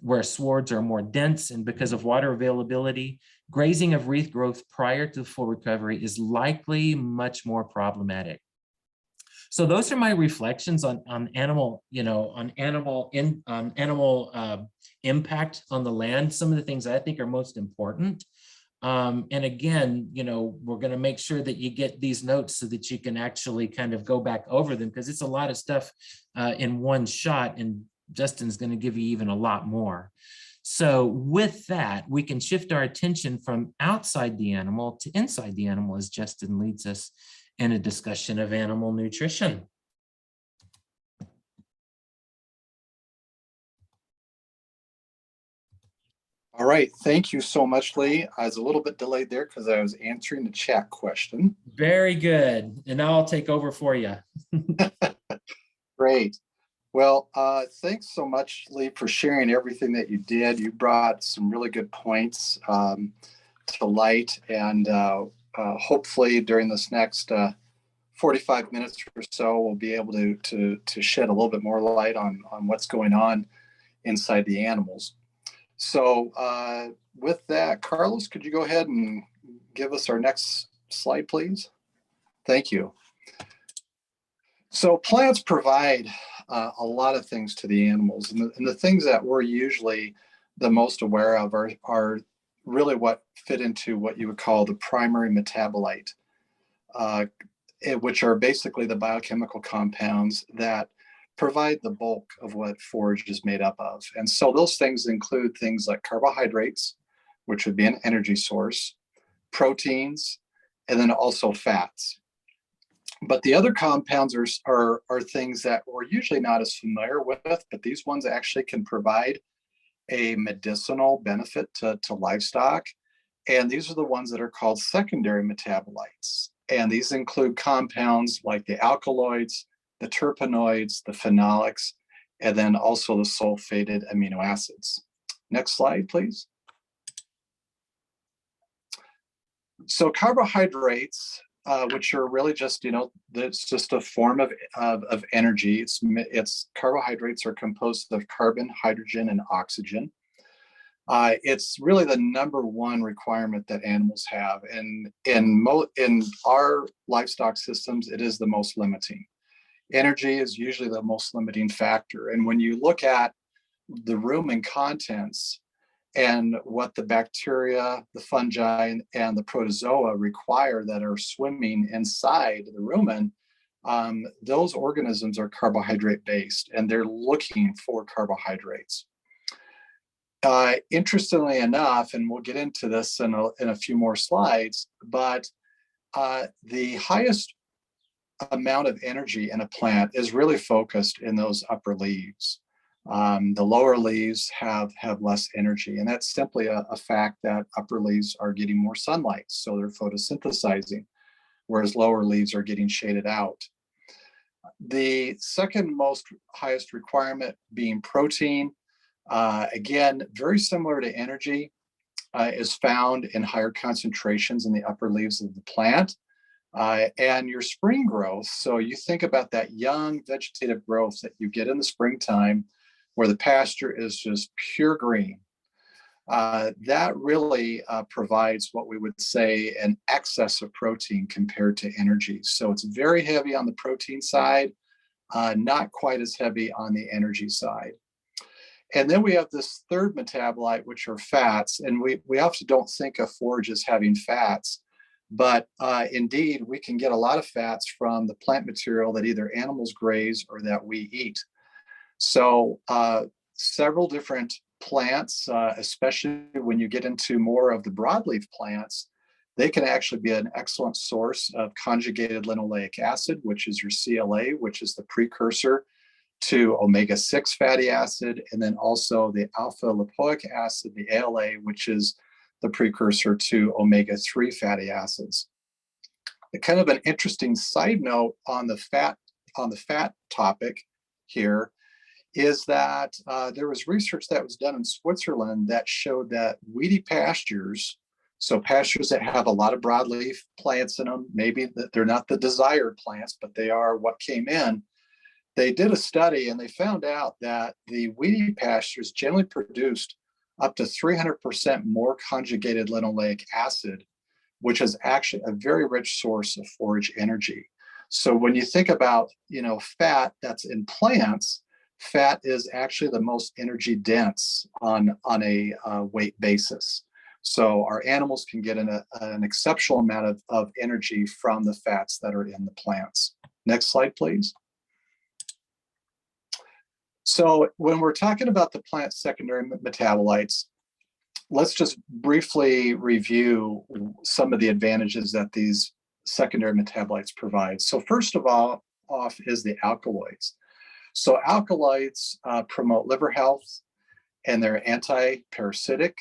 where swards are more dense, and because of water availability, grazing of wreath growth prior to full recovery is likely much more problematic. So those are my reflections on animal, on animal impact on the land. Some of the things I think are most important. And again, we're going to make sure that you get these notes so that you can actually kind of go back over them, because it's a lot of stuff in one shot, and Justin's going to give you even a lot more. So with that, we can shift our attention from outside the animal to inside the animal as Justin leads us in a discussion of animal nutrition. All right, thank you so much, Lee. I was a little bit delayed there because I was answering the chat question. Very good. And now I'll take over for you. Great. Well, thanks so much, Lee, for sharing everything that you did. You brought some really good points to light, and hopefully during this next 45 minutes or so, we'll be able to shed a little bit more light on what's going on inside the animals. So with that, Carlos, could you go ahead and give us our next slide, please? Thank you. So plants provide a lot of things to the animals, and the things that we're usually the most aware of are really what fit into what you would call the primary metabolite, which are basically the biochemical compounds that provide the bulk of what forage is made up of. And so those things include things like carbohydrates, which would be an energy source, proteins, and then also fats. But the other compounds are things that we're usually not as familiar with, but these ones actually can provide a medicinal benefit to livestock. And these are the ones that are called secondary metabolites. And these include compounds like the alkaloids, the terpenoids, the phenolics, and then also the sulfated amino acids. Next slide, please. So carbohydrates, which are really just, it's just a form of energy. It's carbohydrates are composed of carbon, hydrogen, and oxygen. It's really the number one requirement that animals have, and in our livestock systems, it is the most limiting. Energy is usually the most limiting factor, and when you look at the rumen contents and what the bacteria, the fungi, and the protozoa require that are swimming inside the rumen, those organisms are carbohydrate based, and they're looking for carbohydrates. Interestingly enough, and we'll get into this in a few more slides, but the highest amount of energy in a plant is really focused in those upper leaves. The lower leaves have less energy, and that's simply a fact that upper leaves are getting more sunlight, so they're photosynthesizing, whereas lower leaves are getting shaded out. The second most highest requirement being protein, again, very similar to energy, is found in higher concentrations in the upper leaves of the plant. And your spring growth, so you think about that young vegetative growth that you get in the springtime where the pasture is just pure green. That really provides what we would say an excess of protein compared to energy. So it's very heavy on the protein side, not quite as heavy on the energy side. And then we have this third metabolite, which are fats. And we often don't think of forage as having fats, but indeed, we can get a lot of fats from the plant material that either animals graze or that we eat. So several different plants, especially when you get into more of the broadleaf plants, they can actually be an excellent source of conjugated linoleic acid, which is your CLA, which is the precursor to omega-6 fatty acid, and then also the alpha lipoic acid, the ALA, which is the precursor to omega-3 fatty acids. Kind of an interesting side note on the fat topic here is that there was research that was done in Switzerland that showed that weedy pastures So pastures that have a lot of broadleaf plants in them, maybe they're not the desired plants, but they are what came in. They did a study and they found out that the weedy pastures generally produced up to 300% more conjugated linoleic acid, which is actually a very rich source of forage energy. So when you think about, fat that's in plants, fat is actually the most energy dense on a weight basis. So our animals can get an exceptional amount of energy from the fats that are in the plants. Next slide, please. So when we're talking about the plant secondary metabolites, let's just briefly review some of the advantages that these secondary metabolites provide. So first of all, off is the alkaloids. So alkaloids promote liver health and they're anti-parasitic.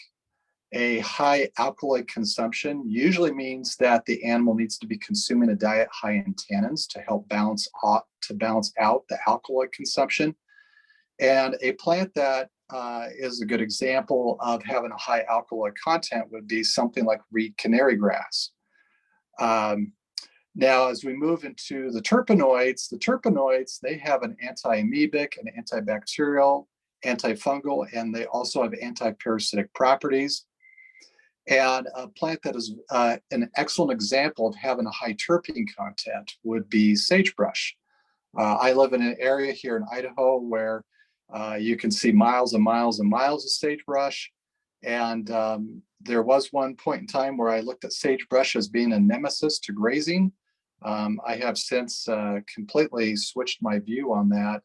A high alkaloid consumption usually means that the animal needs to be consuming a diet high in tannins to help balance out the alkaloid consumption. And a plant that is a good example of having a high alkaloid content would be something like reed canary grass. Now, as we move into the terpenoids, they have an anti-amoebic, an antibacterial, antifungal, and they also have anti-parasitic properties. And a plant that is an excellent example of having a high terpene content would be sagebrush. I live in an area here in Idaho where you can see miles and miles and miles of sagebrush. And there was one point in time where I looked at sagebrush as being a nemesis to grazing. I have since completely switched my view on that,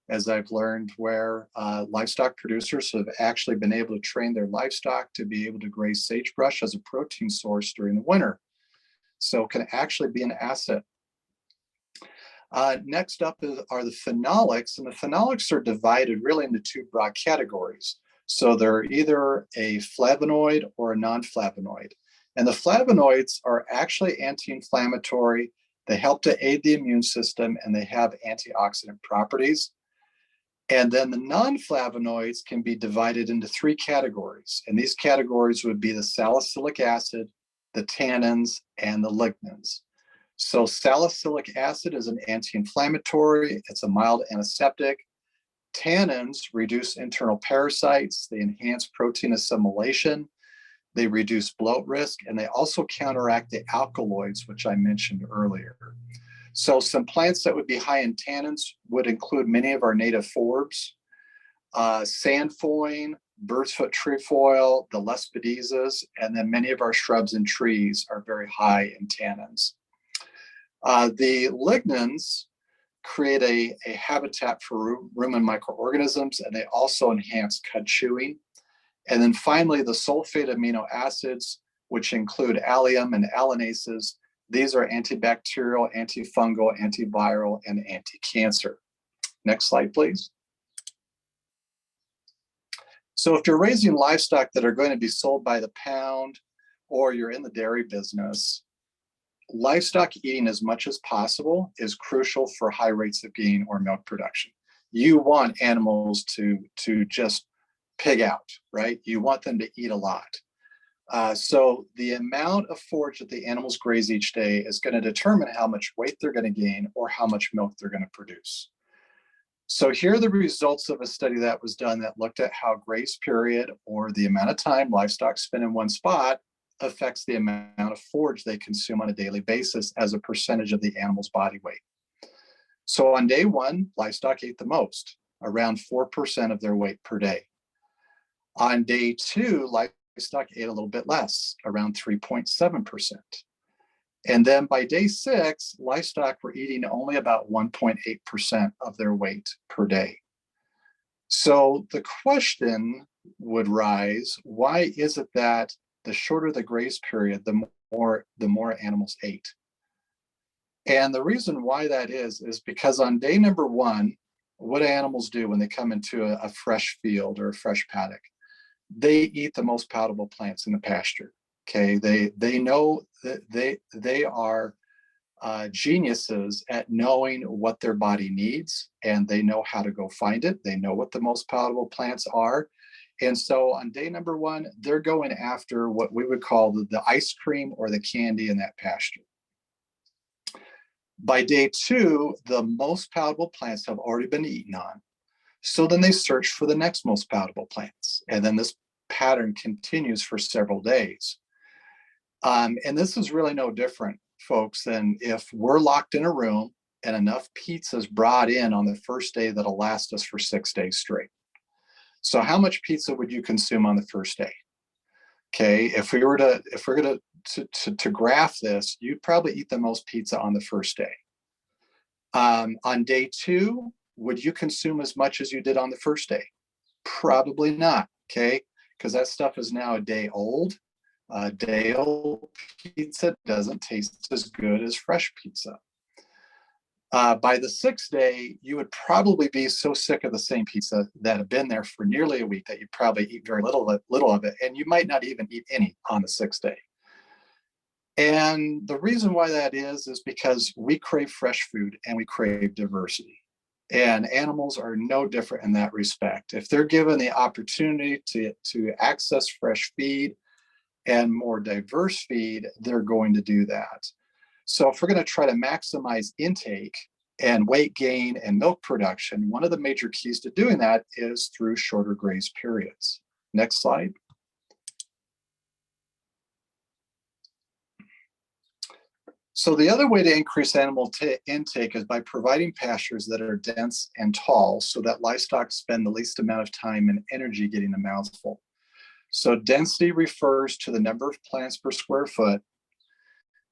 as I've learned where livestock producers have actually been able to train their livestock to be able to graze sagebrush as a protein source during the winter. So it can actually be an asset. Next up are the phenolics, and the phenolics are divided really into two broad categories. So they're either a flavonoid or a non-flavonoid. And the flavonoids are actually anti-inflammatory. They help to aid the immune system and they have antioxidant properties. And then the non-flavonoids can be divided into three categories. And these categories would be the salicylic acid, the tannins, and the lignans. So salicylic acid is an anti-inflammatory, it's a mild antiseptic. Tannins reduce internal parasites, they enhance protein assimilation, they reduce bloat risk, and they also counteract the alkaloids, which I mentioned earlier. So some plants that would be high in tannins would include many of our native forbs, sandfoin, bird's foot trefoil, the lespedezas, and then many of our shrubs and trees are very high in tannins. The lignans create a habitat for rumen microorganisms, and they also enhance cud chewing. And then finally, the sulfate amino acids, which include allium and alanases. These are antibacterial, antifungal, antiviral, and anti-cancer. Next slide, please. So if you're raising livestock that are going to be sold by the pound, or you're in the dairy business, livestock eating as much as possible is crucial for high rates of gain or milk production. You want animals to just pig out, right? You want them to eat a lot. So the amount of forage that the animals graze each day is going to determine how much weight they're going to gain or how much milk they're going to produce. So here are the results of a study that was done that looked at how graze period, or the amount of time livestock spend in one spot, affects the amount of forage they consume on a daily basis as a percentage of the animal's body weight. So on day one, livestock ate the most, around 4% of their weight per day. On day two, livestock ate a little bit less, around 3.7%. And then by day 6, livestock were eating only about 1.8% of their weight per day. So the question would rise, why is it that the shorter the graze period, the more animals ate? And the reason why that is because on day number 1, what do animals do when they come into a fresh field or a fresh paddock? They eat the most palatable plants in the pasture. Okay, they know that they are geniuses at knowing what their body needs, and they know how to go find it. They know what the most palatable plants are, And so on day number 1, they're going after what we would call the ice cream or the candy in that pasture. By day 2, the most palatable plants have already been eaten on. So then they search for the next most palatable plants. And then this pattern continues for several days. And this is really no different, folks, than if we're locked in a room and enough pizza is brought in on the first day that'll last us for 6 days straight. So how much pizza would you consume on the first day? Okay, if we're going to graph this, you'd probably eat the most pizza on the first day. On day 2, would you consume as much as you did on the first day? Probably not, okay? Because that stuff is now a day old. Day old pizza doesn't taste as good as fresh pizza. By the 6th day, you would probably be so sick of the same pizza that had been there for nearly a week that you'd probably eat very little of it, and you might not even eat any on the 6th day. And the reason why that is because we crave fresh food and we crave diversity. And animals are no different in that respect. If they're given the opportunity to access fresh feed and more diverse feed, they're going to do that. So if we're going to try to maximize intake and weight gain and milk production, one of the major keys to doing that is through shorter graze periods. Next slide. So the other way to increase animal intake is by providing pastures that are dense and tall so that livestock spend the least amount of time and energy getting a mouthful. So density refers to the number of plants per square foot.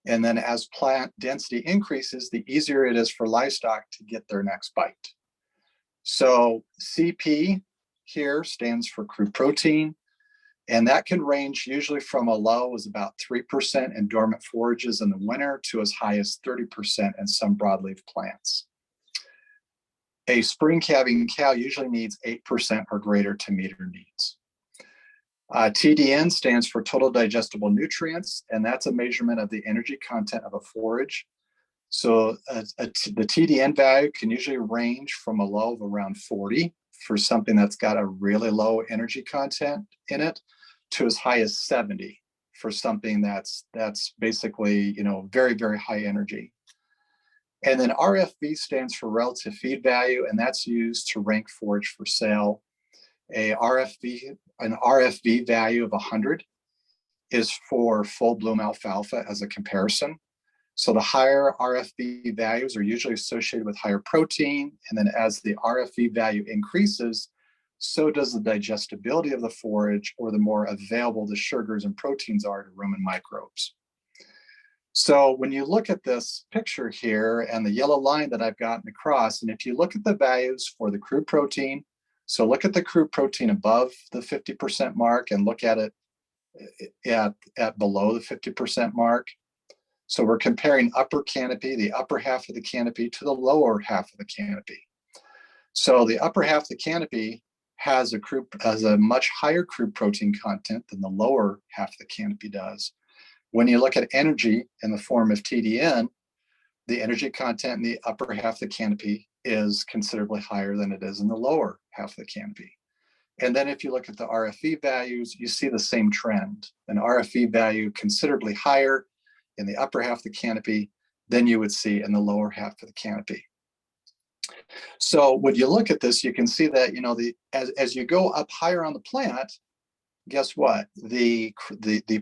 And then as plant density increases, the easier it is for livestock to get their next bite. So CP here stands for crude protein. And that can range usually from a low as about 3% in dormant forages in the winter to as high as 30% in some broadleaf plants. A spring calving cow usually needs 8% or greater to meet her needs. TDN stands for total digestible nutrients, and that's a measurement of the energy content of a forage. So the TDN value can usually range from a low of around 40 for something that's got a really low energy content in it to as high as 70 for something that's basically, very, very high energy. And then RFV stands for relative feed value, and that's used to rank forage for sale. An RFV value of 100 is for full bloom alfalfa as a comparison. So the higher RFV values are usually associated with higher protein. And then as the RFV value increases, so does the digestibility of the forage, or the more available the sugars and proteins are to rumen microbes. So when you look at this picture here and the yellow line that I've gotten across, and if you look at the values for the crude protein, so look at the crude protein above the 50% mark and look at it at below the 50% mark. So we're comparing upper canopy, the upper half of the canopy, to the lower half of the canopy. So the upper half of the canopy has a much higher crude protein content than the lower half of the canopy does. When you look at energy in the form of TDN, the energy content in the upper half of the canopy is considerably higher than it is in the lower half of the canopy. And then if you look at the RFV values, you see the same trend. An RFV value considerably higher in the upper half of the canopy than you would see in the lower half of the canopy. So when you look at this, you can see that, as you go up higher on the plant, guess what? The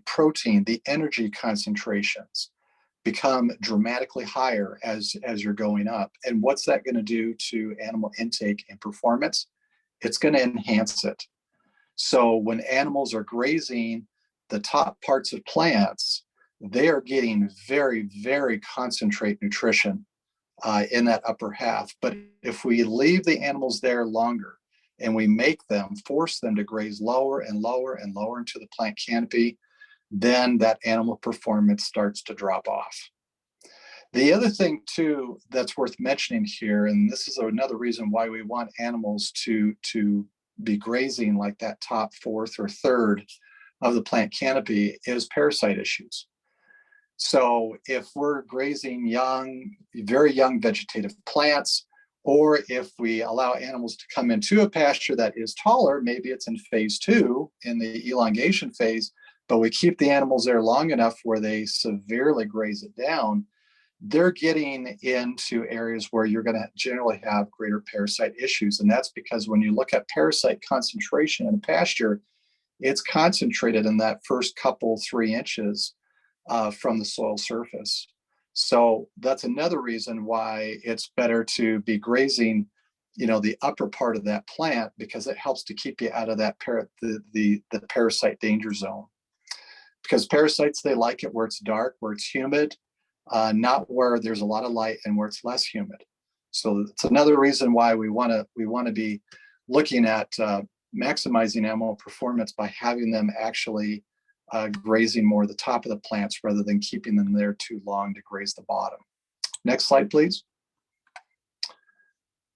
protein, the energy concentrations become dramatically higher as you're going up. And what's that going to do to animal intake and performance? It's going to enhance it. So when animals are grazing the top parts of plants, they are getting very, very concentrate nutrition in that upper half. But if we leave the animals there longer and we force them to graze lower and lower and lower into the plant canopy, then that animal performance starts to drop off. The other thing too that's worth mentioning here, and this is another reason why we want animals to be grazing like that top fourth or third of the plant canopy, is parasite issues. So if we're grazing very young vegetative plants, Or if we allow animals to come into a pasture that is taller, maybe it's in phase 2 in the elongation phase, but we keep the animals there long enough where they severely graze it down, they're getting into areas where you're going to generally have greater parasite issues. And that's because when you look at parasite concentration in a pasture, it's concentrated in that first couple 3 inches from the soil surface. So that's another reason why it's better to be grazing, the upper part of that plant, because it helps to keep you out of that the parasite danger zone. Because parasites, they like it where it's dark, where it's humid, not where there's a lot of light and where it's less humid. So it's another reason why we want to be looking at maximizing animal performance by having them actually grazing more the top of the plants rather than keeping them there too long to graze the bottom. Next slide, please.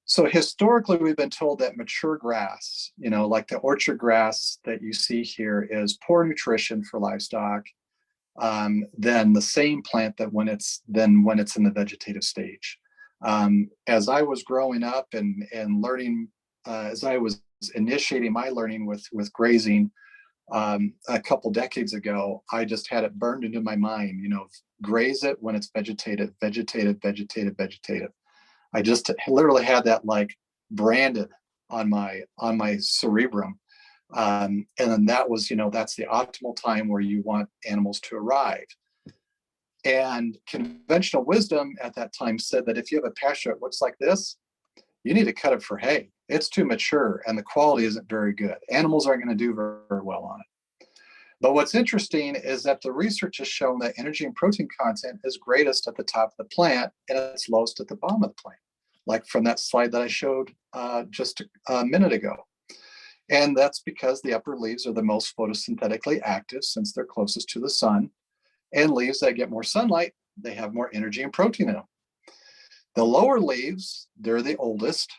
So historically, we've been told that mature grass, like the orchard grass that you see here, is poor nutrition for livestock than the same plant that when it's in the vegetative stage. As I was growing up and learning, as I was initiating my learning with grazing a couple decades ago, I just had it burned into my mind, graze it when it's vegetative, vegetative, vegetative, vegetative. I just literally had that like branded on my cerebrum. And then that was, that's the optimal time where you want animals to arrive. And conventional wisdom at that time said that if you have a pasture that looks like this, you need to cut it for hay. It's too mature and the quality isn't very good. Animals aren't going to do very, very well on it. But what's interesting is that the research has shown that energy and protein content is greatest at the top of the plant and it's lowest at the bottom of the plant, like from that slide that I showed just a minute ago. And that's because the upper leaves are the most photosynthetically active since they're closest to the sun. And leaves that get more sunlight, they have more energy and protein in them. The lower leaves, they're the oldest,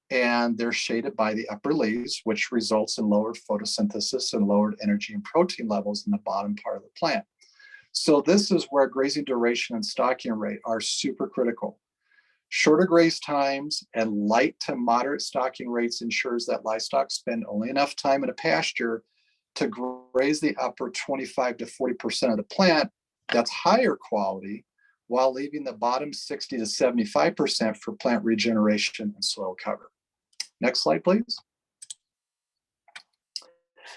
and they're shaded by the upper leaves, which results in lowered photosynthesis and lowered energy and protein levels in the bottom part of the plant. So this is where grazing duration and stocking rate are super critical. Shorter graze times and light to moderate stocking rates ensures that livestock spend only enough time in a pasture to graze the upper 25 to 40% of the plant that's higher quality, while leaving the bottom 60 to 75% for plant regeneration and soil cover. Next slide, please.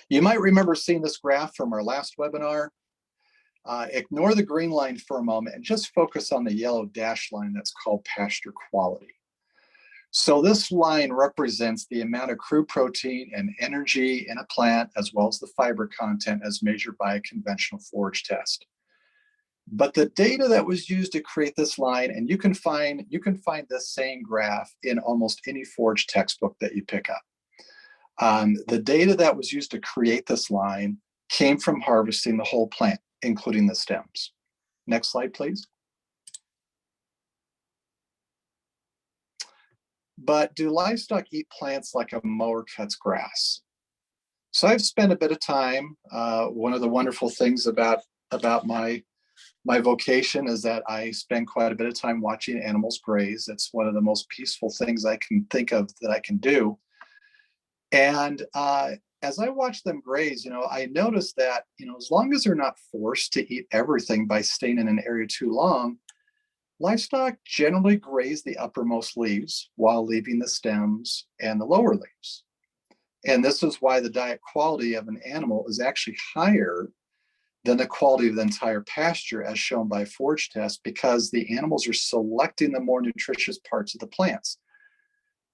You might remember seeing this graph from our last webinar. Ignore the green line for a moment and just focus on the yellow dashed line that's called pasture quality. So this line represents the amount of crude protein and energy in a plant, as well as the fiber content as measured by a conventional forage test. But the data that was used to create this line, and you can find this same graph in almost any forage textbook that you pick up. The data that was used to create this line came from harvesting the whole plant, including the stems. Next slide, please. But do livestock eat plants like a mower cuts grass? So I've spent a bit of time. One of the wonderful things about my vocation is that I spend quite a bit of time watching animals graze. It's one of the most peaceful things I can think of that I can do. And as I watch them graze, I notice that, as long as they're not forced to eat everything by staying in an area too long, livestock generally graze the uppermost leaves while leaving the stems and the lower leaves. And this is why the diet quality of an animal is actually higher than the quality of the entire pasture, as shown by forage tests, because the animals are selecting the more nutritious parts of the plants.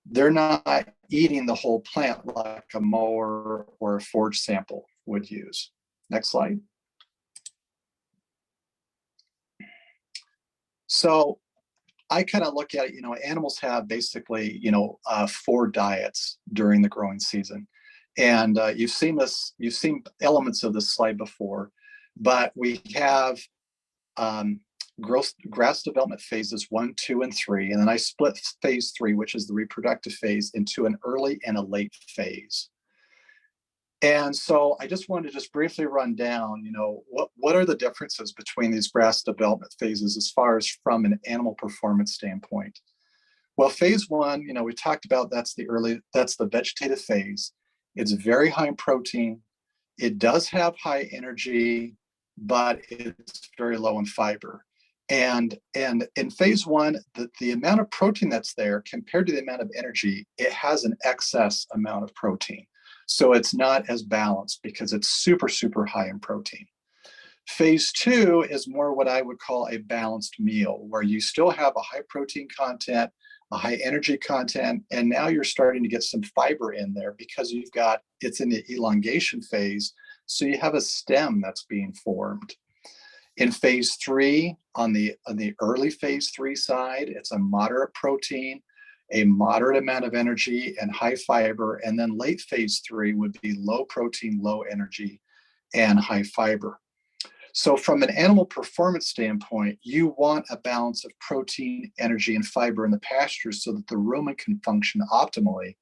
They're not eating the whole plant like a mower or a forage sample would use. Next slide. So I kind of look at it, animals have basically, 4 diets during the growing season. And you've seen elements of this slide before, but we have grass development phases 1, 2, and 3. And then I split phase 3, which is the reproductive phase, into an early and a late phase. And so I just wanted to just briefly run down, what are the differences between these grass development phases as far as from an animal performance standpoint. Well, phase one, we talked about that's the vegetative phase. It's very high in protein. It does have high energy, but it's very low in fiber. And in phase one, the amount of protein that's there compared to the amount of energy, it has an excess amount of protein. So it's not as balanced because it's super, super high in protein. Phase two is more what I would call a balanced meal, where you still have a high protein content, a high energy content, and now you're starting to get some fiber in there because it's in the elongation phase. So you have a stem that's being formed. In phase three, on the early phase three side, it's a moderate protein, a moderate amount of energy, and high fiber. And then late phase three would be low protein, low energy, and high fiber. So from an animal performance standpoint, you want a balance of protein, energy, and fiber in the pasture so that the rumen can function optimally.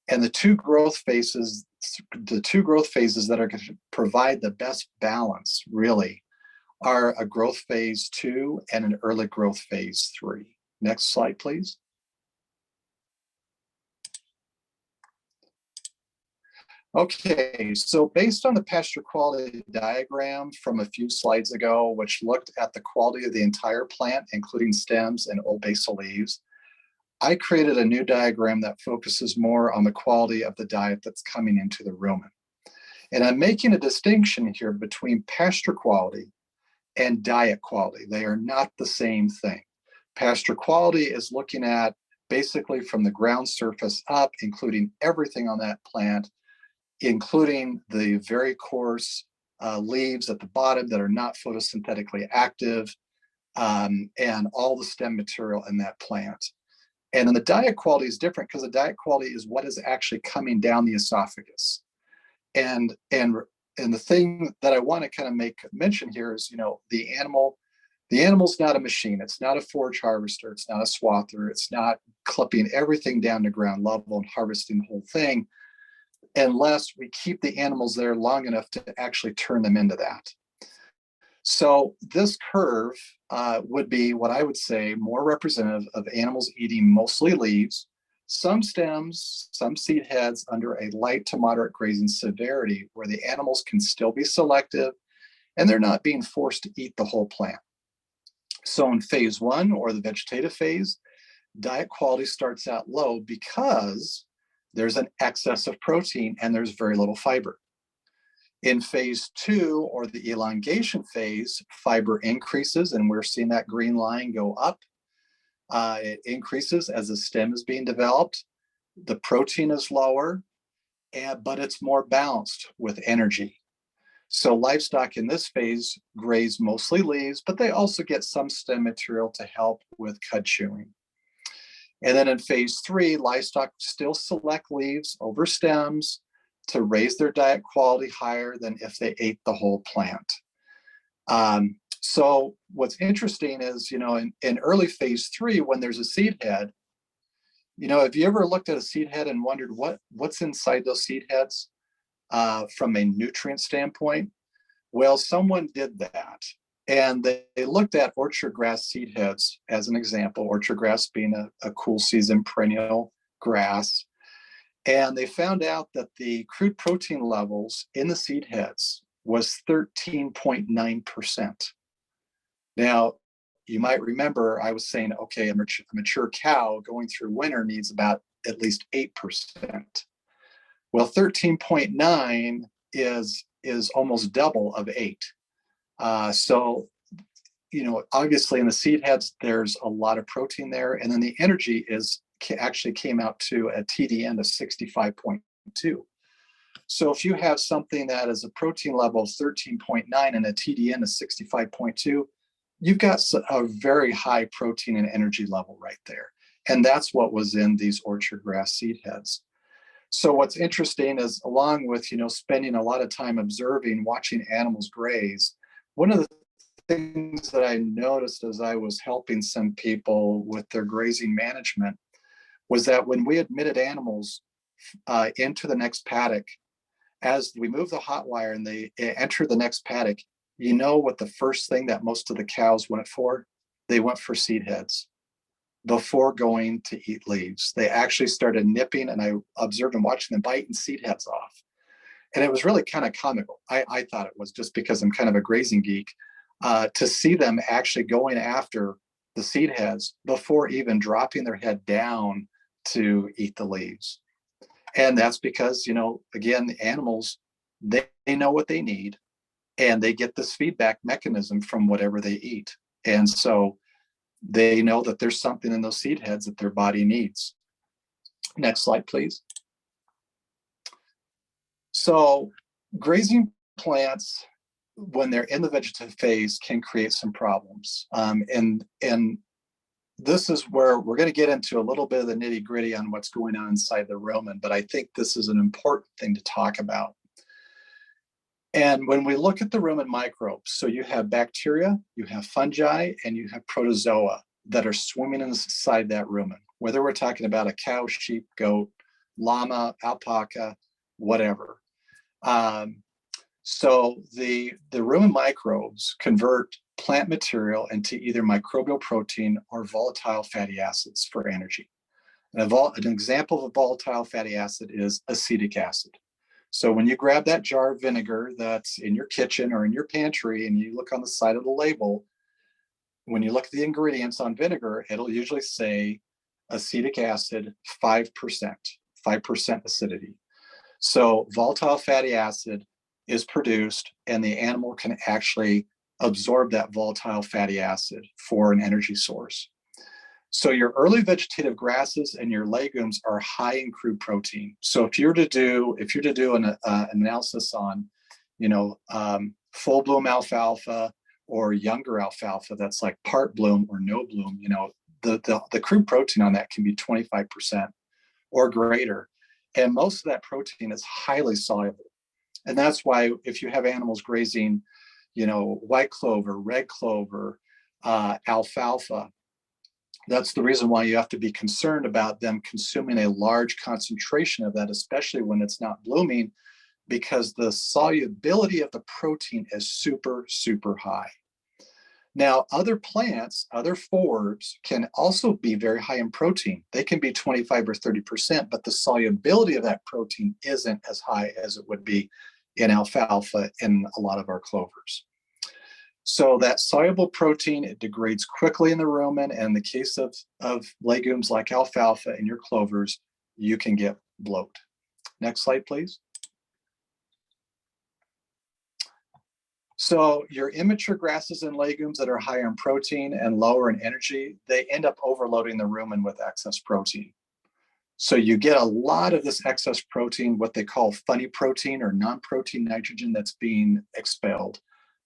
And the two growth phases that are going to provide the best balance really are a growth phase 2 and an early growth phase 3. Next slide, please. Okay, so based on the pasture quality diagram from a few slides ago, which looked at the quality of the entire plant, including stems and old basal leaves, I created a new diagram that focuses more on the quality of the diet that's coming into the rumen. And I'm making a distinction here between pasture quality and diet quality. They are not the same thing. Pasture quality is looking at basically from the ground surface up, including everything on that plant, including the very coarse leaves at the bottom that are not photosynthetically active, and all the stem material in that plant. And then the diet quality is different because the diet quality is what is actually coming down the esophagus. And the thing that I want to kind of make mention here is, the animal's not a machine. It's not a forage harvester. It's not a swather. It's not clipping everything down to ground level and harvesting the whole thing, unless we keep the animals there long enough to actually turn them into that. So this curve would be what I would say more representative of animals eating mostly leaves, some stems, some seed heads under a light to moderate grazing severity, where the animals can still be selective and they're not being forced to eat the whole plant. So in phase 1, or the vegetative phase, diet quality starts out low because there's an excess of protein and there's very little fiber. In phase 2, or the elongation phase, fiber increases, and we're seeing that green line go up. It increases as the stem is being developed. The protein is lower, but it's more balanced with energy. So livestock in this phase graze mostly leaves, but they also get some stem material to help with cud chewing. And then in phase 3, livestock still select leaves over stems to raise their diet quality higher than if they ate the whole plant. So what's interesting is, in early phase 3, when there's a seed head, have you ever looked at a seed head and wondered what's inside those seed heads from a nutrient standpoint? Well, someone did that. And they looked at orchard grass seed heads as an example, orchard grass being a cool season perennial grass. And they found out that the crude protein levels in the seed heads was 13.9%. Now, you might remember I was saying, okay, a mature cow going through winter needs about at least 8%. Well, 13.9 is almost double of 8. So, obviously in the seed heads, there's a lot of protein there. And then the energy actually came out to a TDN of 65.2. So if you have something that is a protein level of 13.9 and a TDN of 65.2, you've got a very high protein and energy level right there. And that's what was in these orchard grass seed heads. So what's interesting is, along with, spending a lot of time observing, watching animals graze, one of the things that I noticed as I was helping some people with their grazing management was that when we admitted animals into the next paddock, as we move the hot wire and they enter the next paddock, what the first thing that most of the cows went for? They went for seed heads. before going to eat leaves. They actually started nipping, and I observed them watching them biting seed heads off. And it was really kind of comical. I thought it was, just because I'm kind of a grazing geek, to see them actually going after the seed heads before even dropping their head down to eat the leaves. And that's because, again, the animals, they know what they need, and they get this feedback mechanism from whatever they eat. And so they know that there's something in those seed heads that their body needs. Next slide, please. So grazing plants, when they're in the vegetative phase, can create some problems. And this is where we're going to get into a little bit of the nitty gritty on what's going on inside the rumen, but I think this is an important thing to talk about. And when we look at the rumen microbes, so you have bacteria, you have fungi, and you have protozoa that are swimming inside that rumen, whether we're talking about a cow, sheep, goat, llama, alpaca, whatever. So the rumen microbes convert plant material into either microbial protein or volatile fatty acids for energy. An example of a volatile fatty acid is acetic acid. So when you grab that jar of vinegar that's in your kitchen or in your pantry and you look on the side of the label, when you look at the ingredients on vinegar, it'll usually say acetic acid 5%, 5% acidity. So volatile fatty acid is produced, and the animal can actually absorb that volatile fatty acid for an energy source. So your early vegetative grasses and your legumes are high in crude protein. So if you're to do an analysis on, full bloom alfalfa or younger alfalfa that's like part bloom or no bloom, the crude protein on that can be 25% or greater. And most of that protein is highly soluble. And that's why if you have animals grazing, white clover, red clover, alfalfa, that's the reason why you have to be concerned about them consuming a large concentration of that, especially when it's not blooming, because the solubility of the protein is super, super high. Now, other plants, other forbs can also be very high in protein. They can be 25 or 30%, but the solubility of that protein isn't as high as it would be in alfalfa and a lot of our clovers. So that soluble protein, it degrades quickly in the rumen. And in the case of legumes like alfalfa and your clovers, you can get bloat. Next slide, please. So your immature grasses and legumes that are higher in protein and lower in energy, they end up overloading the rumen with excess protein. So you get a lot of this excess protein, what they call funny protein or non-protein nitrogen, that's being expelled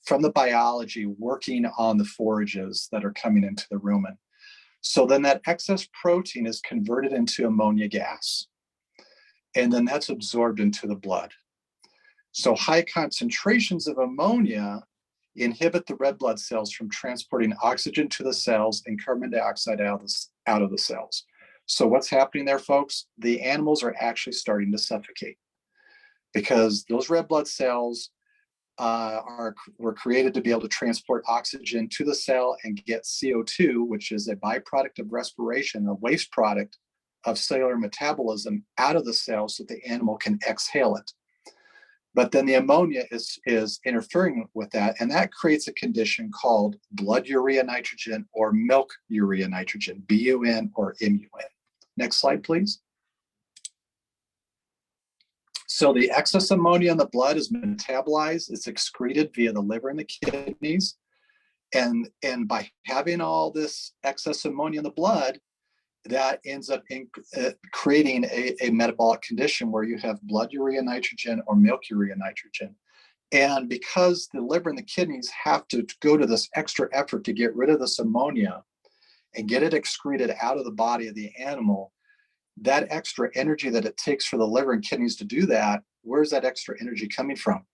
from the biology working on the forages that are coming into the rumen. So then that excess protein is converted into ammonia gas, and then that's absorbed into the blood. So high concentrations of ammonia inhibit the red blood cells from transporting oxygen to the cells and carbon dioxide out of the cells. So what's happening there, folks? The animals are actually starting to suffocate because those red blood cells were created to be able to transport oxygen to the cell and get CO2, which is a byproduct of respiration, a waste product of cellular metabolism, out of the cell so the animal can exhale it. But then the ammonia is interfering with that, and that creates a condition called blood urea nitrogen or milk urea nitrogen, BUN or MUN. Next slide, please. So the excess ammonia in the blood is metabolized, it's excreted via the liver and the kidneys. And by having all this excess ammonia in the blood, that ends up creating a metabolic condition where you have blood urea nitrogen or milk urea nitrogen. And because the liver and the kidneys have to go to this extra effort to get rid of this ammonia and get it excreted out of the body of the animal, that extra energy that it takes for the liver and kidneys to do that, where's that extra energy coming from?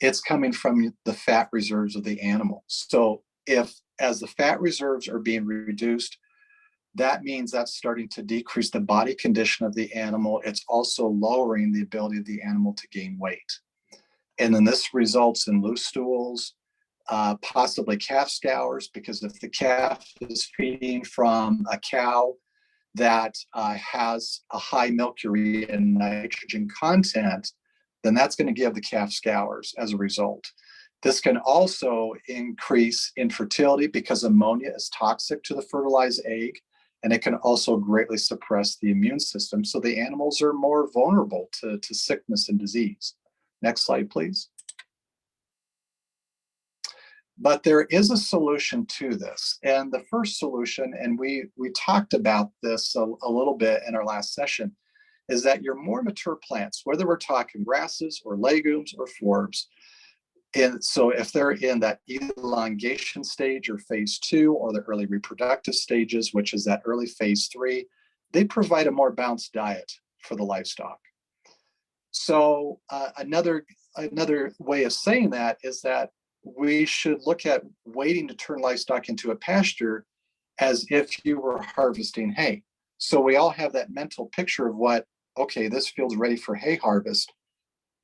It's coming from the fat reserves of the animal. So as the fat reserves are being reduced, that means that's starting to decrease the body condition of the animal. It's also lowering the ability of the animal to gain weight. And then this results in loose stools, possibly calf scours, because if the calf is feeding from a cow that has a high milk urea and nitrogen content, then that's going to give the calf scours as a result. This can also increase infertility because ammonia is toxic to the fertilized egg, and it can also greatly suppress the immune system. So the animals are more vulnerable to sickness and disease. Next slide, please. But there is a solution to this. And the first solution, and we talked about this a little bit in our last session, is that your more mature plants, whether we're talking grasses or legumes or forbs, and so if they're in that elongation stage or phase 2, or the early reproductive stages, which is that early phase 3, they provide a more balanced diet for the livestock. So another way of saying that is that we should look at waiting to turn livestock into a pasture as if you were harvesting hay. So we all have that mental picture of what, okay, this field's ready for hay harvest.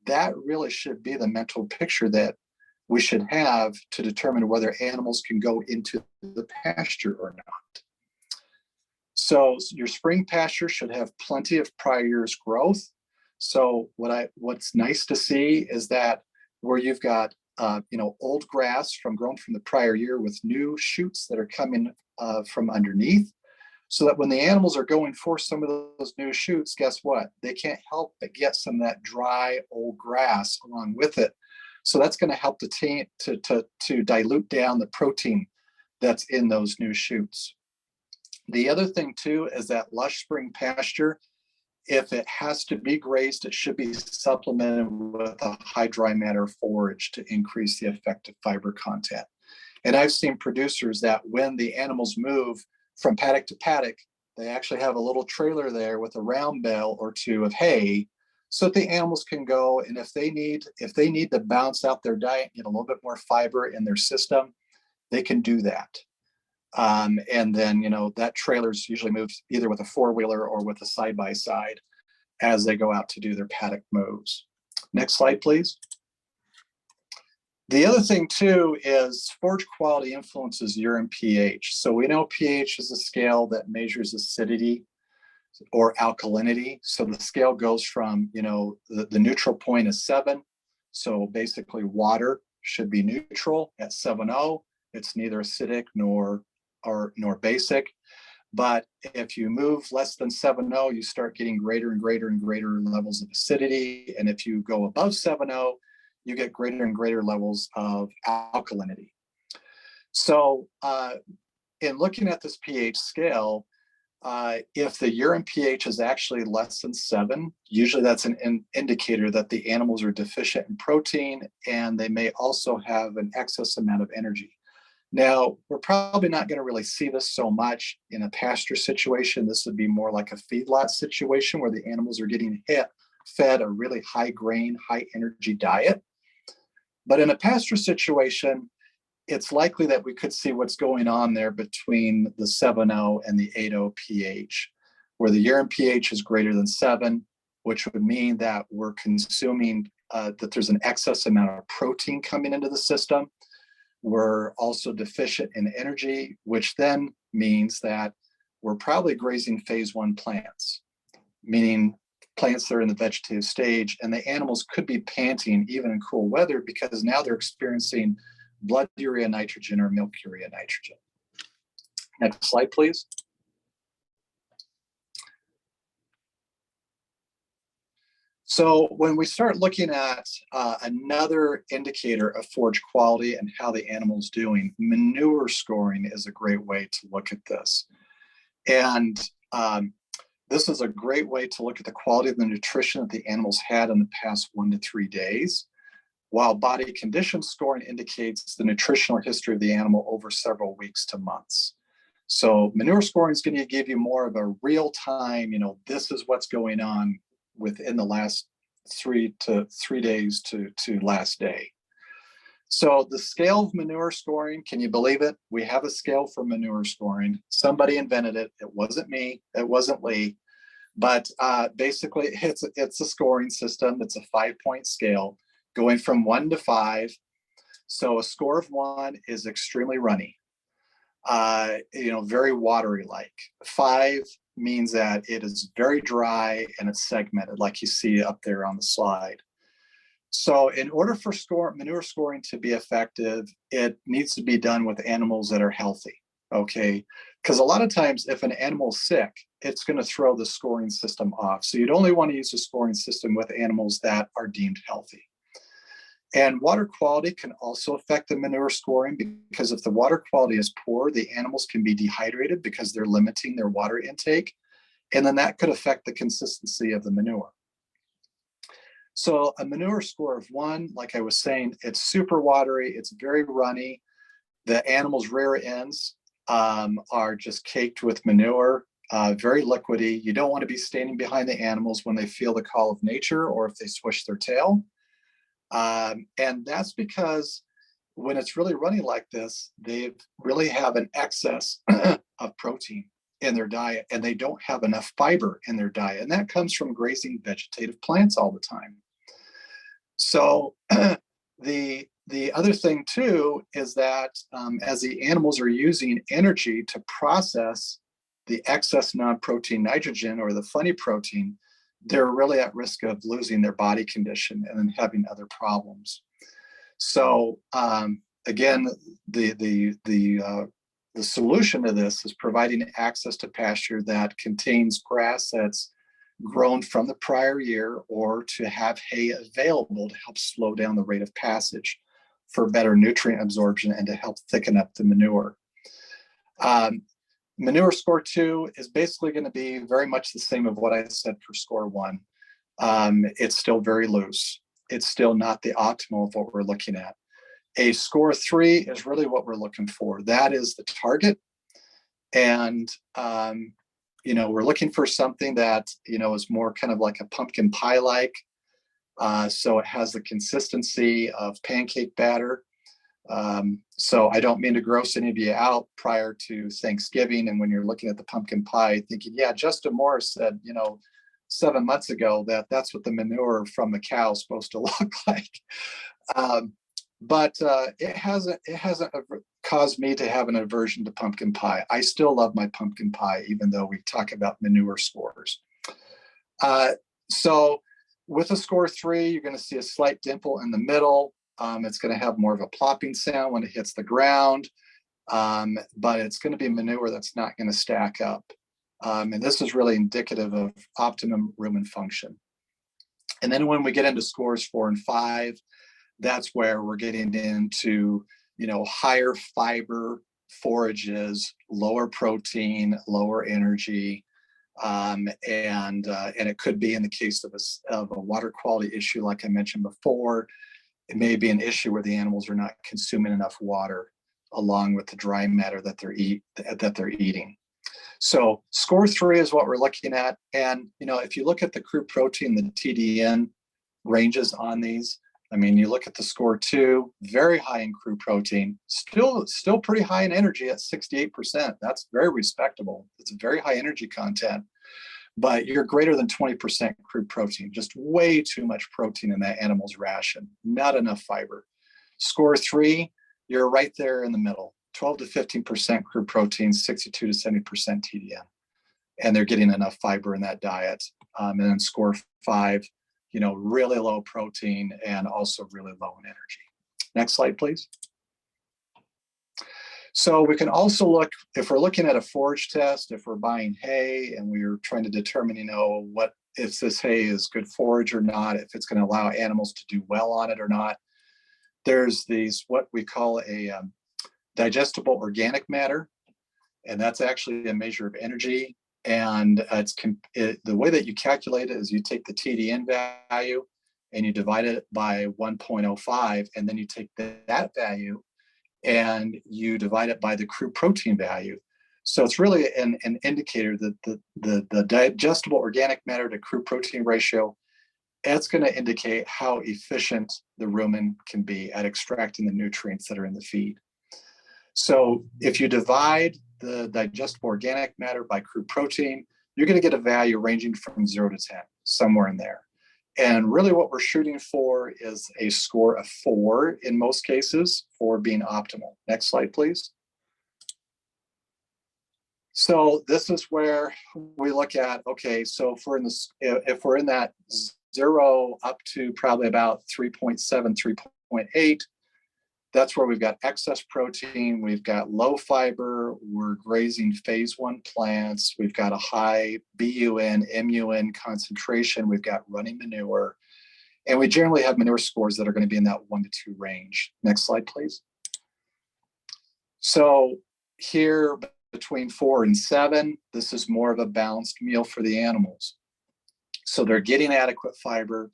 That really should be the mental picture that we should have to determine whether animals can go into the pasture or not. So your spring pasture should have plenty of prior year's growth. So what's nice to see is that where you've got old grass grown from the prior year with new shoots that are coming from underneath, so that when the animals are going for some of those new shoots, guess what? They can't help but get some of that dry old grass along with it. So that's going to help to dilute down the protein that's in those new shoots. The other thing too is that lush spring pasture, if it has to be grazed, it should be supplemented with a high dry matter forage to increase the effective fiber content. And I've seen producers that when the animals move from paddock to paddock, they actually have a little trailer there with a round bale or two of hay, so that the animals can go, and if they need to balance out their diet, get a little bit more fiber in their system, they can do that. And then, that trailer's usually moved either with a four-wheeler or with a side-by-side as they go out to do their paddock moves. Next slide, please. The other thing too is forage quality influences urine pH. So we know pH is a scale that measures acidity or alkalinity. So the scale goes from, the neutral point is 7. So basically water should be neutral at 7.0. It's neither acidic nor basic. But if you move less than 7.0, you start getting greater and greater and greater levels of acidity. And if you go above 7.0, you get greater and greater levels of alkalinity. So in looking at this pH scale, if the urine pH is actually less than 7, usually that's an indicator that the animals are deficient in protein, and they may also have an excess amount of energy. Now, we're probably not going to really see this so much in a pasture situation. This would be more like a feedlot situation where the animals are getting fed a really high grain, high energy diet. But in a pasture situation, it's likely that we could see what's going on there between the 7.0 and the 8.0 pH, where the urine pH is greater than 7, which would mean that we're consuming, that there's an excess amount of protein coming into the system. We're also deficient in energy, which then means that we're probably grazing phase 1 plants, meaning plants that are in the vegetative stage, and the animals could be panting even in cool weather because now they're experiencing blood urea nitrogen or milk urea nitrogen. Next slide, please. So when we start looking at another indicator of forage quality and how the animal's doing, manure scoring is a great way to look at this. And this is a great way to look at the quality of the nutrition that the animals had in the past 1 to 3 days, while body condition scoring indicates the nutritional history of the animal over several weeks to months. So manure scoring is going to give you more of a real time, this is what's going on within the last 3 days to last day. So the scale of manure scoring, can you believe it? We have a scale for manure scoring. Somebody invented it. It wasn't me. It wasn't Lee. But basically, it's a scoring system. It's a 5-point scale going from 1 to 5. So a score of 1 is extremely runny, very watery like. 5 means that it is very dry and it's segmented, like you see up there on the slide. So in order for manure scoring to be effective, it needs to be done with animals that are healthy, okay? Because a lot of times if an animal's sick, it's going to throw the scoring system off. So you'd only want to use a scoring system with animals that are deemed healthy. And water quality can also affect the manure scoring, because if the water quality is poor, the animals can be dehydrated because they're limiting their water intake. And then that could affect the consistency of the manure. So a manure score of 1, like I was saying, it's super watery, it's very runny. The animals' rear ends are just caked with manure, very liquidy. You don't want to be standing behind the animals when they feel the call of nature or if they swish their tail. And that's because when it's really runny like this, they really have an excess of protein in their diet, and they don't have enough fiber in their diet. And that comes from grazing vegetative plants all the time. So the other thing too is that as the animals are using energy to process the excess non-protein nitrogen or the funny protein, they're really at risk of losing their body condition and then having other problems. So again, the solution to this is providing access to pasture that contains grass that's grown from the prior year, or to have hay available to help slow down the rate of passage for better nutrient absorption and to help thicken up the manure. Manure score 2 is basically going to be very much the same of what I said for score 1. It's still very loose. It's still not the optimal of what we're looking at. A score 3 is really what we're looking for. That is the target. And, we're looking for something that, is more kind of like a pumpkin pie-like. So it has the consistency of pancake batter. So I don't mean to gross any of you out prior to Thanksgiving. And when you're looking at the pumpkin pie thinking, yeah, Justin Morris said, 7 months ago that that's what the manure from the cow is supposed to look like. But it hasn't caused me to have an aversion to pumpkin pie. I still love my pumpkin pie, even though we talk about manure scores. So with a score 3, you're going to see a slight dimple in the middle. It's going to have more of a plopping sound when it hits the ground, but it's going to be manure that's not going to stack up. And this is really indicative of optimum rumen function. And then when we get into scores 4 and 5, that's where we're getting into, higher fiber forages, lower protein, lower energy. And it could be in the case of a water quality issue, like I mentioned before. It may be an issue where the animals are not consuming enough water along with the dry matter that they're eating. So score 3 is what we're looking at. And, if you look at the crude protein, the TDN ranges on these, you look at the score 2, very high in crude protein, still pretty high in energy at 68%. That's very respectable. It's a very high energy content, but you're greater than 20% crude protein, just way too much protein in that animal's ration, not enough fiber. Score 3, you're right there in the middle, 12 to 15% crude protein, 62 to 70% TDN. And they're getting enough fiber in that diet. And then score 5, really low protein and also really low in energy. Next slide, please. So we can also look, if we're looking at a forage test, if we're buying hay and we're trying to determine, if this hay is good forage or not, if it's going to allow animals to do well on it or not. There's what we call a digestible organic matter, and that's actually a measure of energy. And the way that you calculate it is you take the TDN value and you divide it by 1.05, and then you take that value and you divide it by the crude protein value. So it's really an indicator that the digestible organic matter to crude protein ratio, that's going to indicate how efficient the rumen can be at extracting the nutrients that are in the feed. So if you divide the digestible organic matter by crude protein, you're going to get a value ranging from 0 to 10, somewhere in there. And really what we're shooting for is a score of 4 in most cases for being optimal. Next slide, please. So this is where we look at, okay, so if we're in that 0 up to probably about 3.7, 3.8, that's where we've got excess protein, we've got low fiber, we're grazing phase 1 plants, we've got a high BUN, MUN concentration, we've got running manure, and we generally have manure scores that are going to be in that 1 to 2 range. Next slide, please. So here between 4 and 7, this is more of a balanced meal for the animals. So they're getting adequate fiber.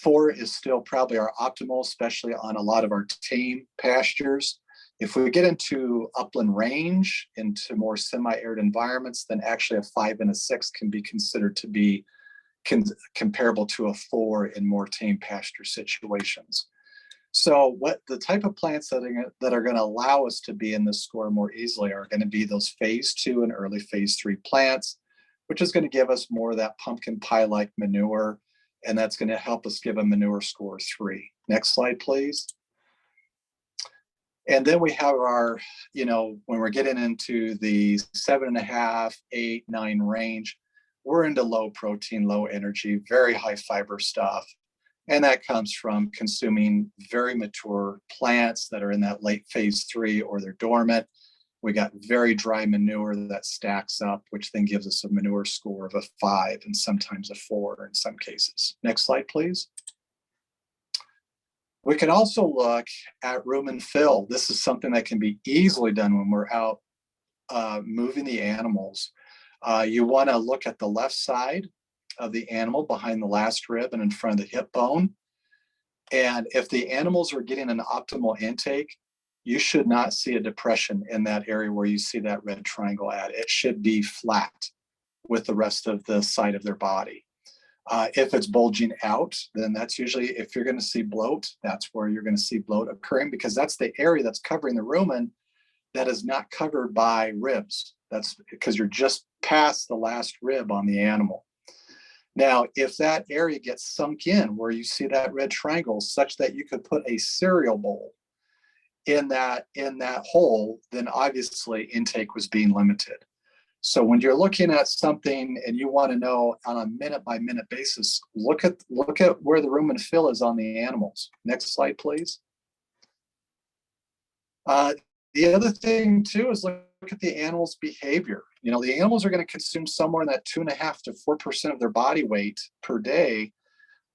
4 is still probably our optimal, especially on a lot of our tame pastures. If we get into upland range, into more semi-arid environments, then actually a 5 and a 6 can be considered to be comparable to a 4 in more tame pasture situations. So what the type of plants that are going to allow us to be in this score more easily are going to be those phase 2 and early phase 3 plants, which is going to give us more of that pumpkin pie-like manure, and that's going to help us give a manure score 3. Next slide, please. And then we have our, when we're getting into the 7.5, 8, 9 range, we're into low protein, low energy, very high fiber stuff. And that comes from consuming very mature plants that are in that late phase 3 or they're dormant. We got very dry manure that stacks up, which then gives us a manure score of a 5 and sometimes a 4 in some cases. Next slide, please. We can also look at room and fill. This is something that can be easily done when we're out moving the animals. You want to look at the left side of the animal behind the last rib and in front of the hip bone. And if the animals are getting an optimal intake, you should not see a depression in that area where you see that red triangle at. It should be flat with the rest of the side of their body. If it's bulging out, then that's usually, if you're going to see bloat, that's where you're going to see bloat occurring, because that's the area that's covering the rumen that is not covered by ribs. That's because you're just past the last rib on the animal. Now, if that area gets sunk in where you see that red triangle such that you could put a cereal bowl in that hole, then obviously intake was being limited. So when you're looking at something and you want to know on a minute by minute basis, look at where the room and fill is on the animals. Next slide, please. The other thing too is look at the animal's behavior. The animals are going to consume somewhere in that 2.5 to 4% of their body weight per day.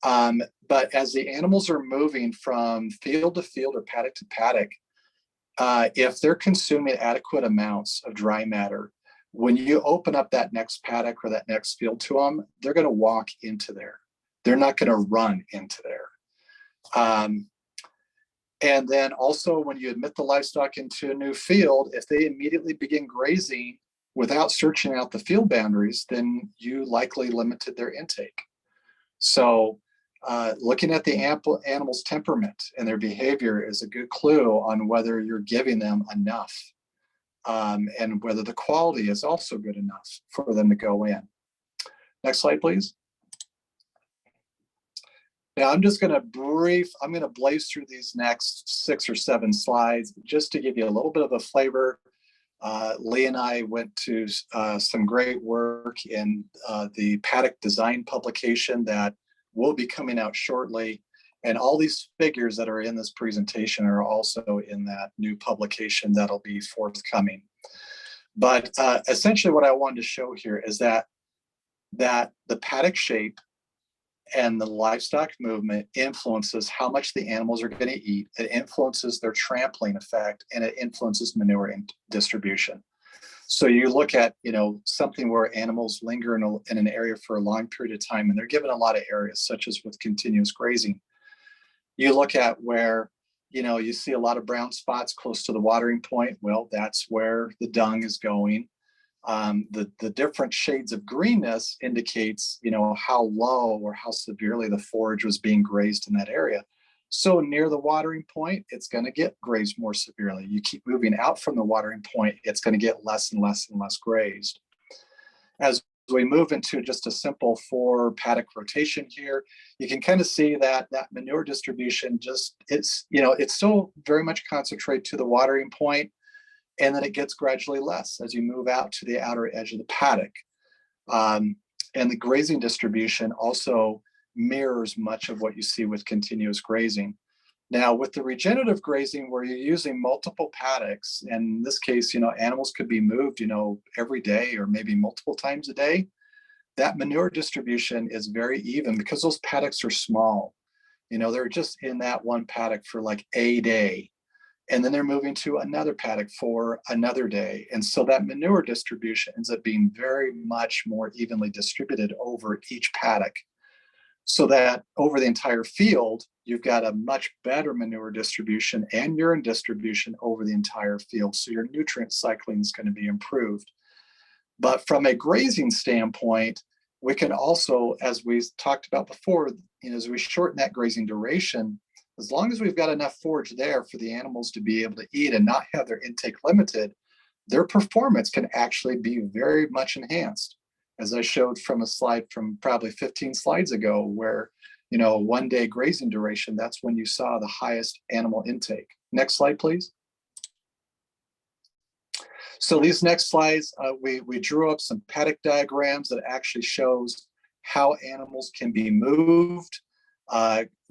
But as the animals are moving from field to field or paddock to paddock, if they're consuming adequate amounts of dry matter, when you open up that next paddock or that next field to them, they're going to walk into there. They're not going to run into there. And then also when you admit the livestock into a new field, if they immediately begin grazing without searching out the field boundaries, then you likely limited their intake. So looking at the animal's temperament and their behavior is a good clue on whether you're giving them enough, and whether the quality is also good enough for them to go in. Next slide, please. Now I'm just going to blaze through these next 6 or 7 slides just to give you a little bit of a flavor. Lee and I went to some great work in the Paddock design publication that will be coming out shortly. And all these figures that are in this presentation are also in that new publication that'll be forthcoming. But essentially what I wanted to show here is that the paddock shape and the livestock movement influences how much the animals are going to eat. It influences their trampling effect, and it influences manure distribution. So you look at, something where animals linger in an area for a long period of time, and they're given a lot of areas, such as with continuous grazing. You look at where, you see a lot of brown spots close to the watering point. Well, that's where the dung is going. The different shades of greenness indicates, how low or how severely the forage was being grazed in that area. So near the watering point, it's going to get grazed more severely. You keep moving out from the watering point, it's going to get less and less and less grazed. As we move into just a simple 4 paddock rotation here, you can kind of see that that manure distribution it's still very much concentrated to the watering point, and then it gets gradually less as you move out to the outer edge of the paddock. And the grazing distribution also mirrors much of what you see with continuous grazing. Now, with the regenerative grazing, where you're using multiple paddocks, and in this case, animals could be moved, every day or maybe multiple times a day, that manure distribution is very even because those paddocks are small. They're just in that one paddock for like a day, and then they're moving to another paddock for another day. And so that manure distribution ends up being very much more evenly distributed over each paddock, so that over the entire field, you've got a much better manure distribution and urine distribution over the entire field. So your nutrient cycling is going to be improved. But from a grazing standpoint, we can also, as we talked about before, as we shorten that grazing duration, as long as we've got enough forage there for the animals to be able to eat and not have their intake limited, their performance can actually be very much enhanced. As I showed from a slide from probably 15 slides ago, where, 1 day grazing duration, that's when you saw the highest animal intake. Next slide, please. So these next slides, we drew up some paddock diagrams that actually shows how animals can be moved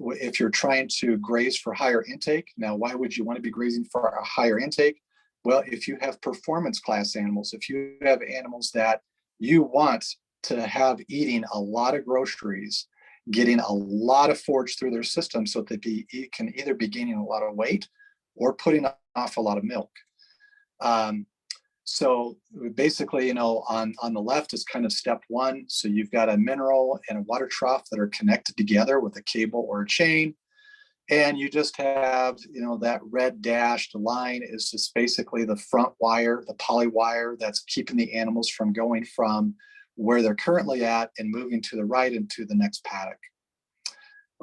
if you're trying to graze for higher intake. Now, why would you want to be grazing for a higher intake? Well, if you have performance class animals, if you have animals that you want to have eating a lot of groceries, getting a lot of forage through their system so that they can either be gaining a lot of weight or putting off a lot of milk. So basically, on the left is kind of step 1. So you've got a mineral and a water trough that are connected together with a cable or a chain. And you just have, that red dashed line is just basically the front wire, the poly wire that's keeping the animals from going from where they're currently at and moving to the right into the next paddock.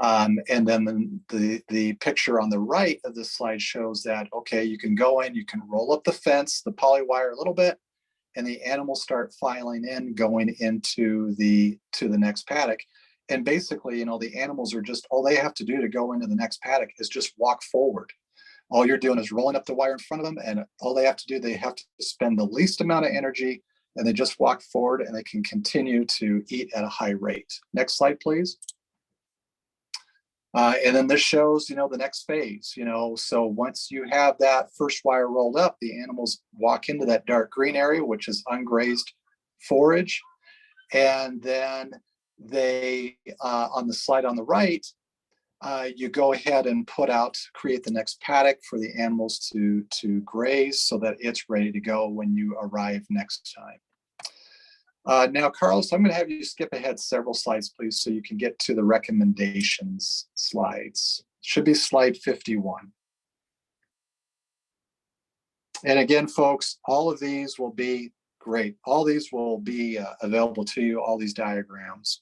And then the picture on the right of this slide shows that, okay, you can go in, you can roll up the fence, the poly wire a little bit, and the animals start filing in, going into the next paddock. And basically, the animals are just, all they have to do to go into the next paddock is just walk forward. All you're doing is rolling up the wire in front of them, and all they have to do, they have to spend the least amount of energy, and they just walk forward and they can continue to eat at a high rate. Next slide, please. And then this shows, the next phase, so once you have that first wire rolled up, the animals walk into that dark green area, which is ungrazed forage. And then they, on the slide on the right, you go ahead and create the next paddock for the animals to graze so that it's ready to go when you arrive next time. Now, Carlos, I'm going to have you skip ahead several slides, please, so you can get to the recommendations slides. Should be slide 51. And again, folks, all of these will be great. All these will be available to you, all these diagrams.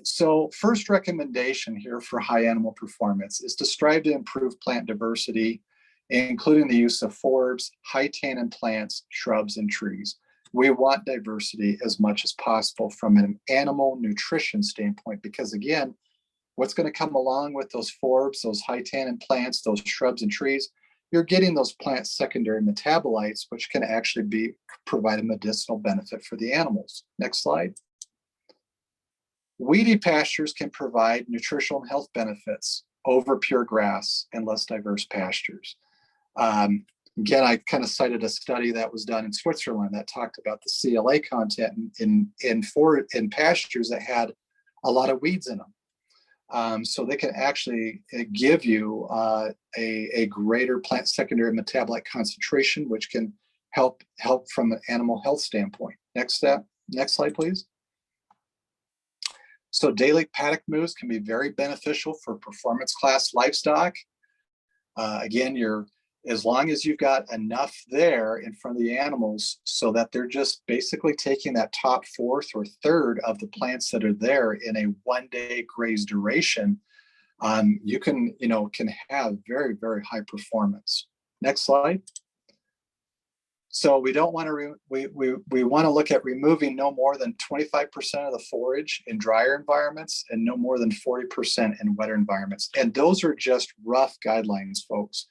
So first recommendation here for high animal performance is to strive to improve plant diversity, including the use of forbs, high tannin plants, shrubs, and trees. We want diversity as much as possible from an animal nutrition standpoint, because again, what's going to come along with those forbs, those high tannin plants, those shrubs and trees, you're getting those plant secondary metabolites, which can actually provide a medicinal benefit for the animals. Next slide. Weedy pastures can provide nutritional and health benefits over pure grass and less diverse pastures. Again, I kind of cited a study that was done in Switzerland that talked about the CLA content in pastures that had a lot of weeds in them. So they can actually give you a greater plant secondary metabolite concentration, which can help from an animal health standpoint. Next slide, please. So daily paddock moves can be very beneficial for performance class livestock. Again, as long as you've got enough there in front of the animals so that they're just basically taking that top fourth or third of the plants that are there in a 1 day graze duration, you can have very, very high performance. Next slide. So we don't want to, we want to look at removing no more than 25% of the forage in drier environments and no more than 40% in wetter environments. And those are just rough guidelines, folks.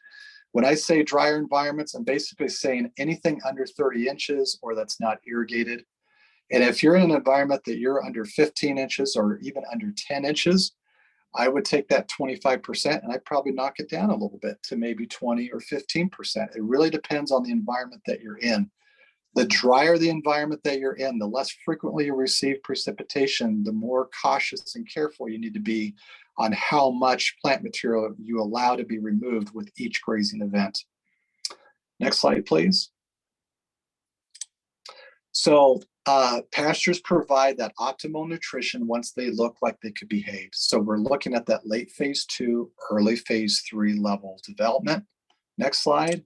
When I say drier environments, I'm basically saying anything under 30 inches or that's not irrigated. And if you're in an environment that you're under 15 inches or even under 10 inches, I would take that 25% and I'd probably knock it down a little bit to maybe 20 or 15%. It really depends on the environment that you're in. The drier the environment that you're in, the less frequently you receive precipitation, the more cautious and careful you need to be on how much plant material you allow to be removed with each grazing event. Next slide, please. So pastures provide that optimal nutrition once they look like they could behave. So we're looking at that late phase 2, early phase 3 level development. Next slide.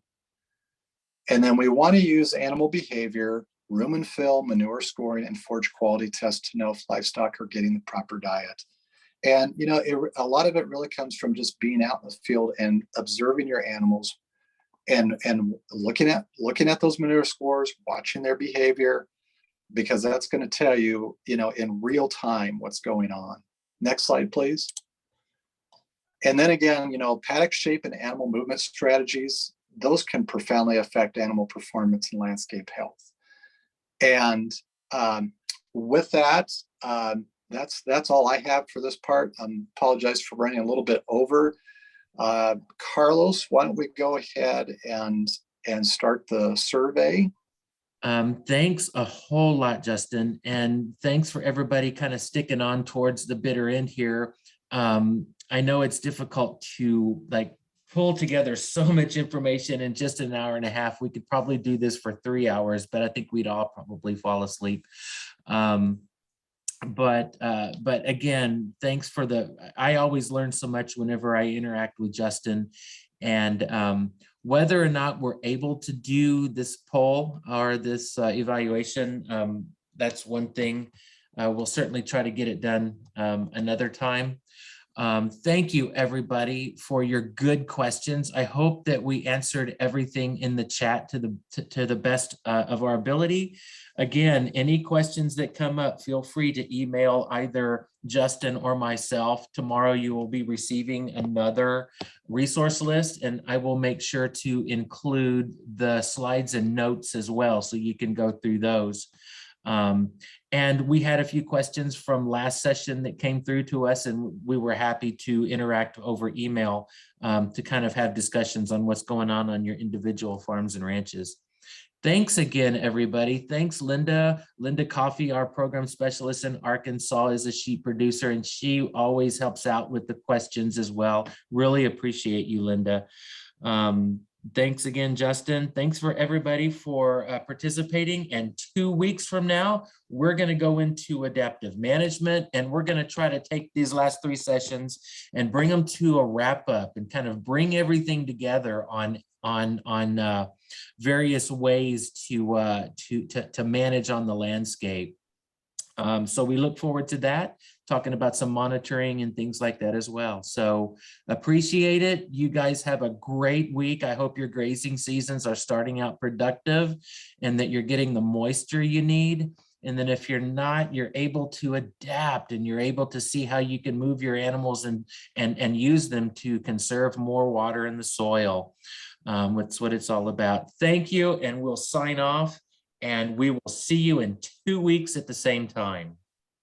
And then we want to use animal behavior, room and fill, manure scoring, and forage quality tests to know if livestock are getting the proper diet. And, you know, a lot of it really comes from just being out in the field and observing your animals and looking at those manure scores, watching their behavior, because that's going to tell you, you know, in real time what's going on. Next slide, please. And then again, you know, paddock shape and animal movement strategies, those can profoundly affect animal performance and landscape health. And with that, that's all I have for this part. I apologize for running a little bit over. Carlos, why don't we go ahead and start the survey? Thanks a whole lot, Justin, and thanks for everybody kind of sticking on towards the bitter end here. I know it's difficult to like pull together so much information in just an hour and a half. We could probably do this for 3 hours, but I think we'd all probably fall asleep. But again, thanks for I always learn so much whenever I interact with Justin, and whether or not we're able to do this poll or this evaluation, that's one thing. We'll certainly try to get it done another time. Thank you, everybody, for your good questions. I hope that we answered everything in the chat to the best of our ability. Again, any questions that come up, feel free to email either Justin or myself. Tomorrow you will be receiving another resource list, and I will make sure to include the slides and notes as well, so you can go through those. And we had a few questions from last session that came through to us, and we were happy to interact over email to kind of have discussions on what's going on your individual farms and ranches. Thanks again, everybody. Thanks, Linda. Linda Coffey, our program specialist in Arkansas, is a sheep producer, and she always helps out with the questions as well. Really appreciate you, Linda. Thanks again, Justin. Thanks for everybody for participating. And 2 weeks from now, we're going to go into adaptive management, and we're going to try to take these last 3 sessions and bring them to a wrap up and kind of bring everything together on various ways to manage on the landscape. So we look forward to that, talking about some monitoring and things like that as well. So appreciate it. You guys have a great week. I hope your grazing seasons are starting out productive and that you're getting the moisture you need. And then if you're not, you're able to adapt and you're able to see how you can move your animals and use them to conserve more water in the soil. That's what it's all about. Thank you, and we'll sign off, and we will see you in 2 weeks at the same time.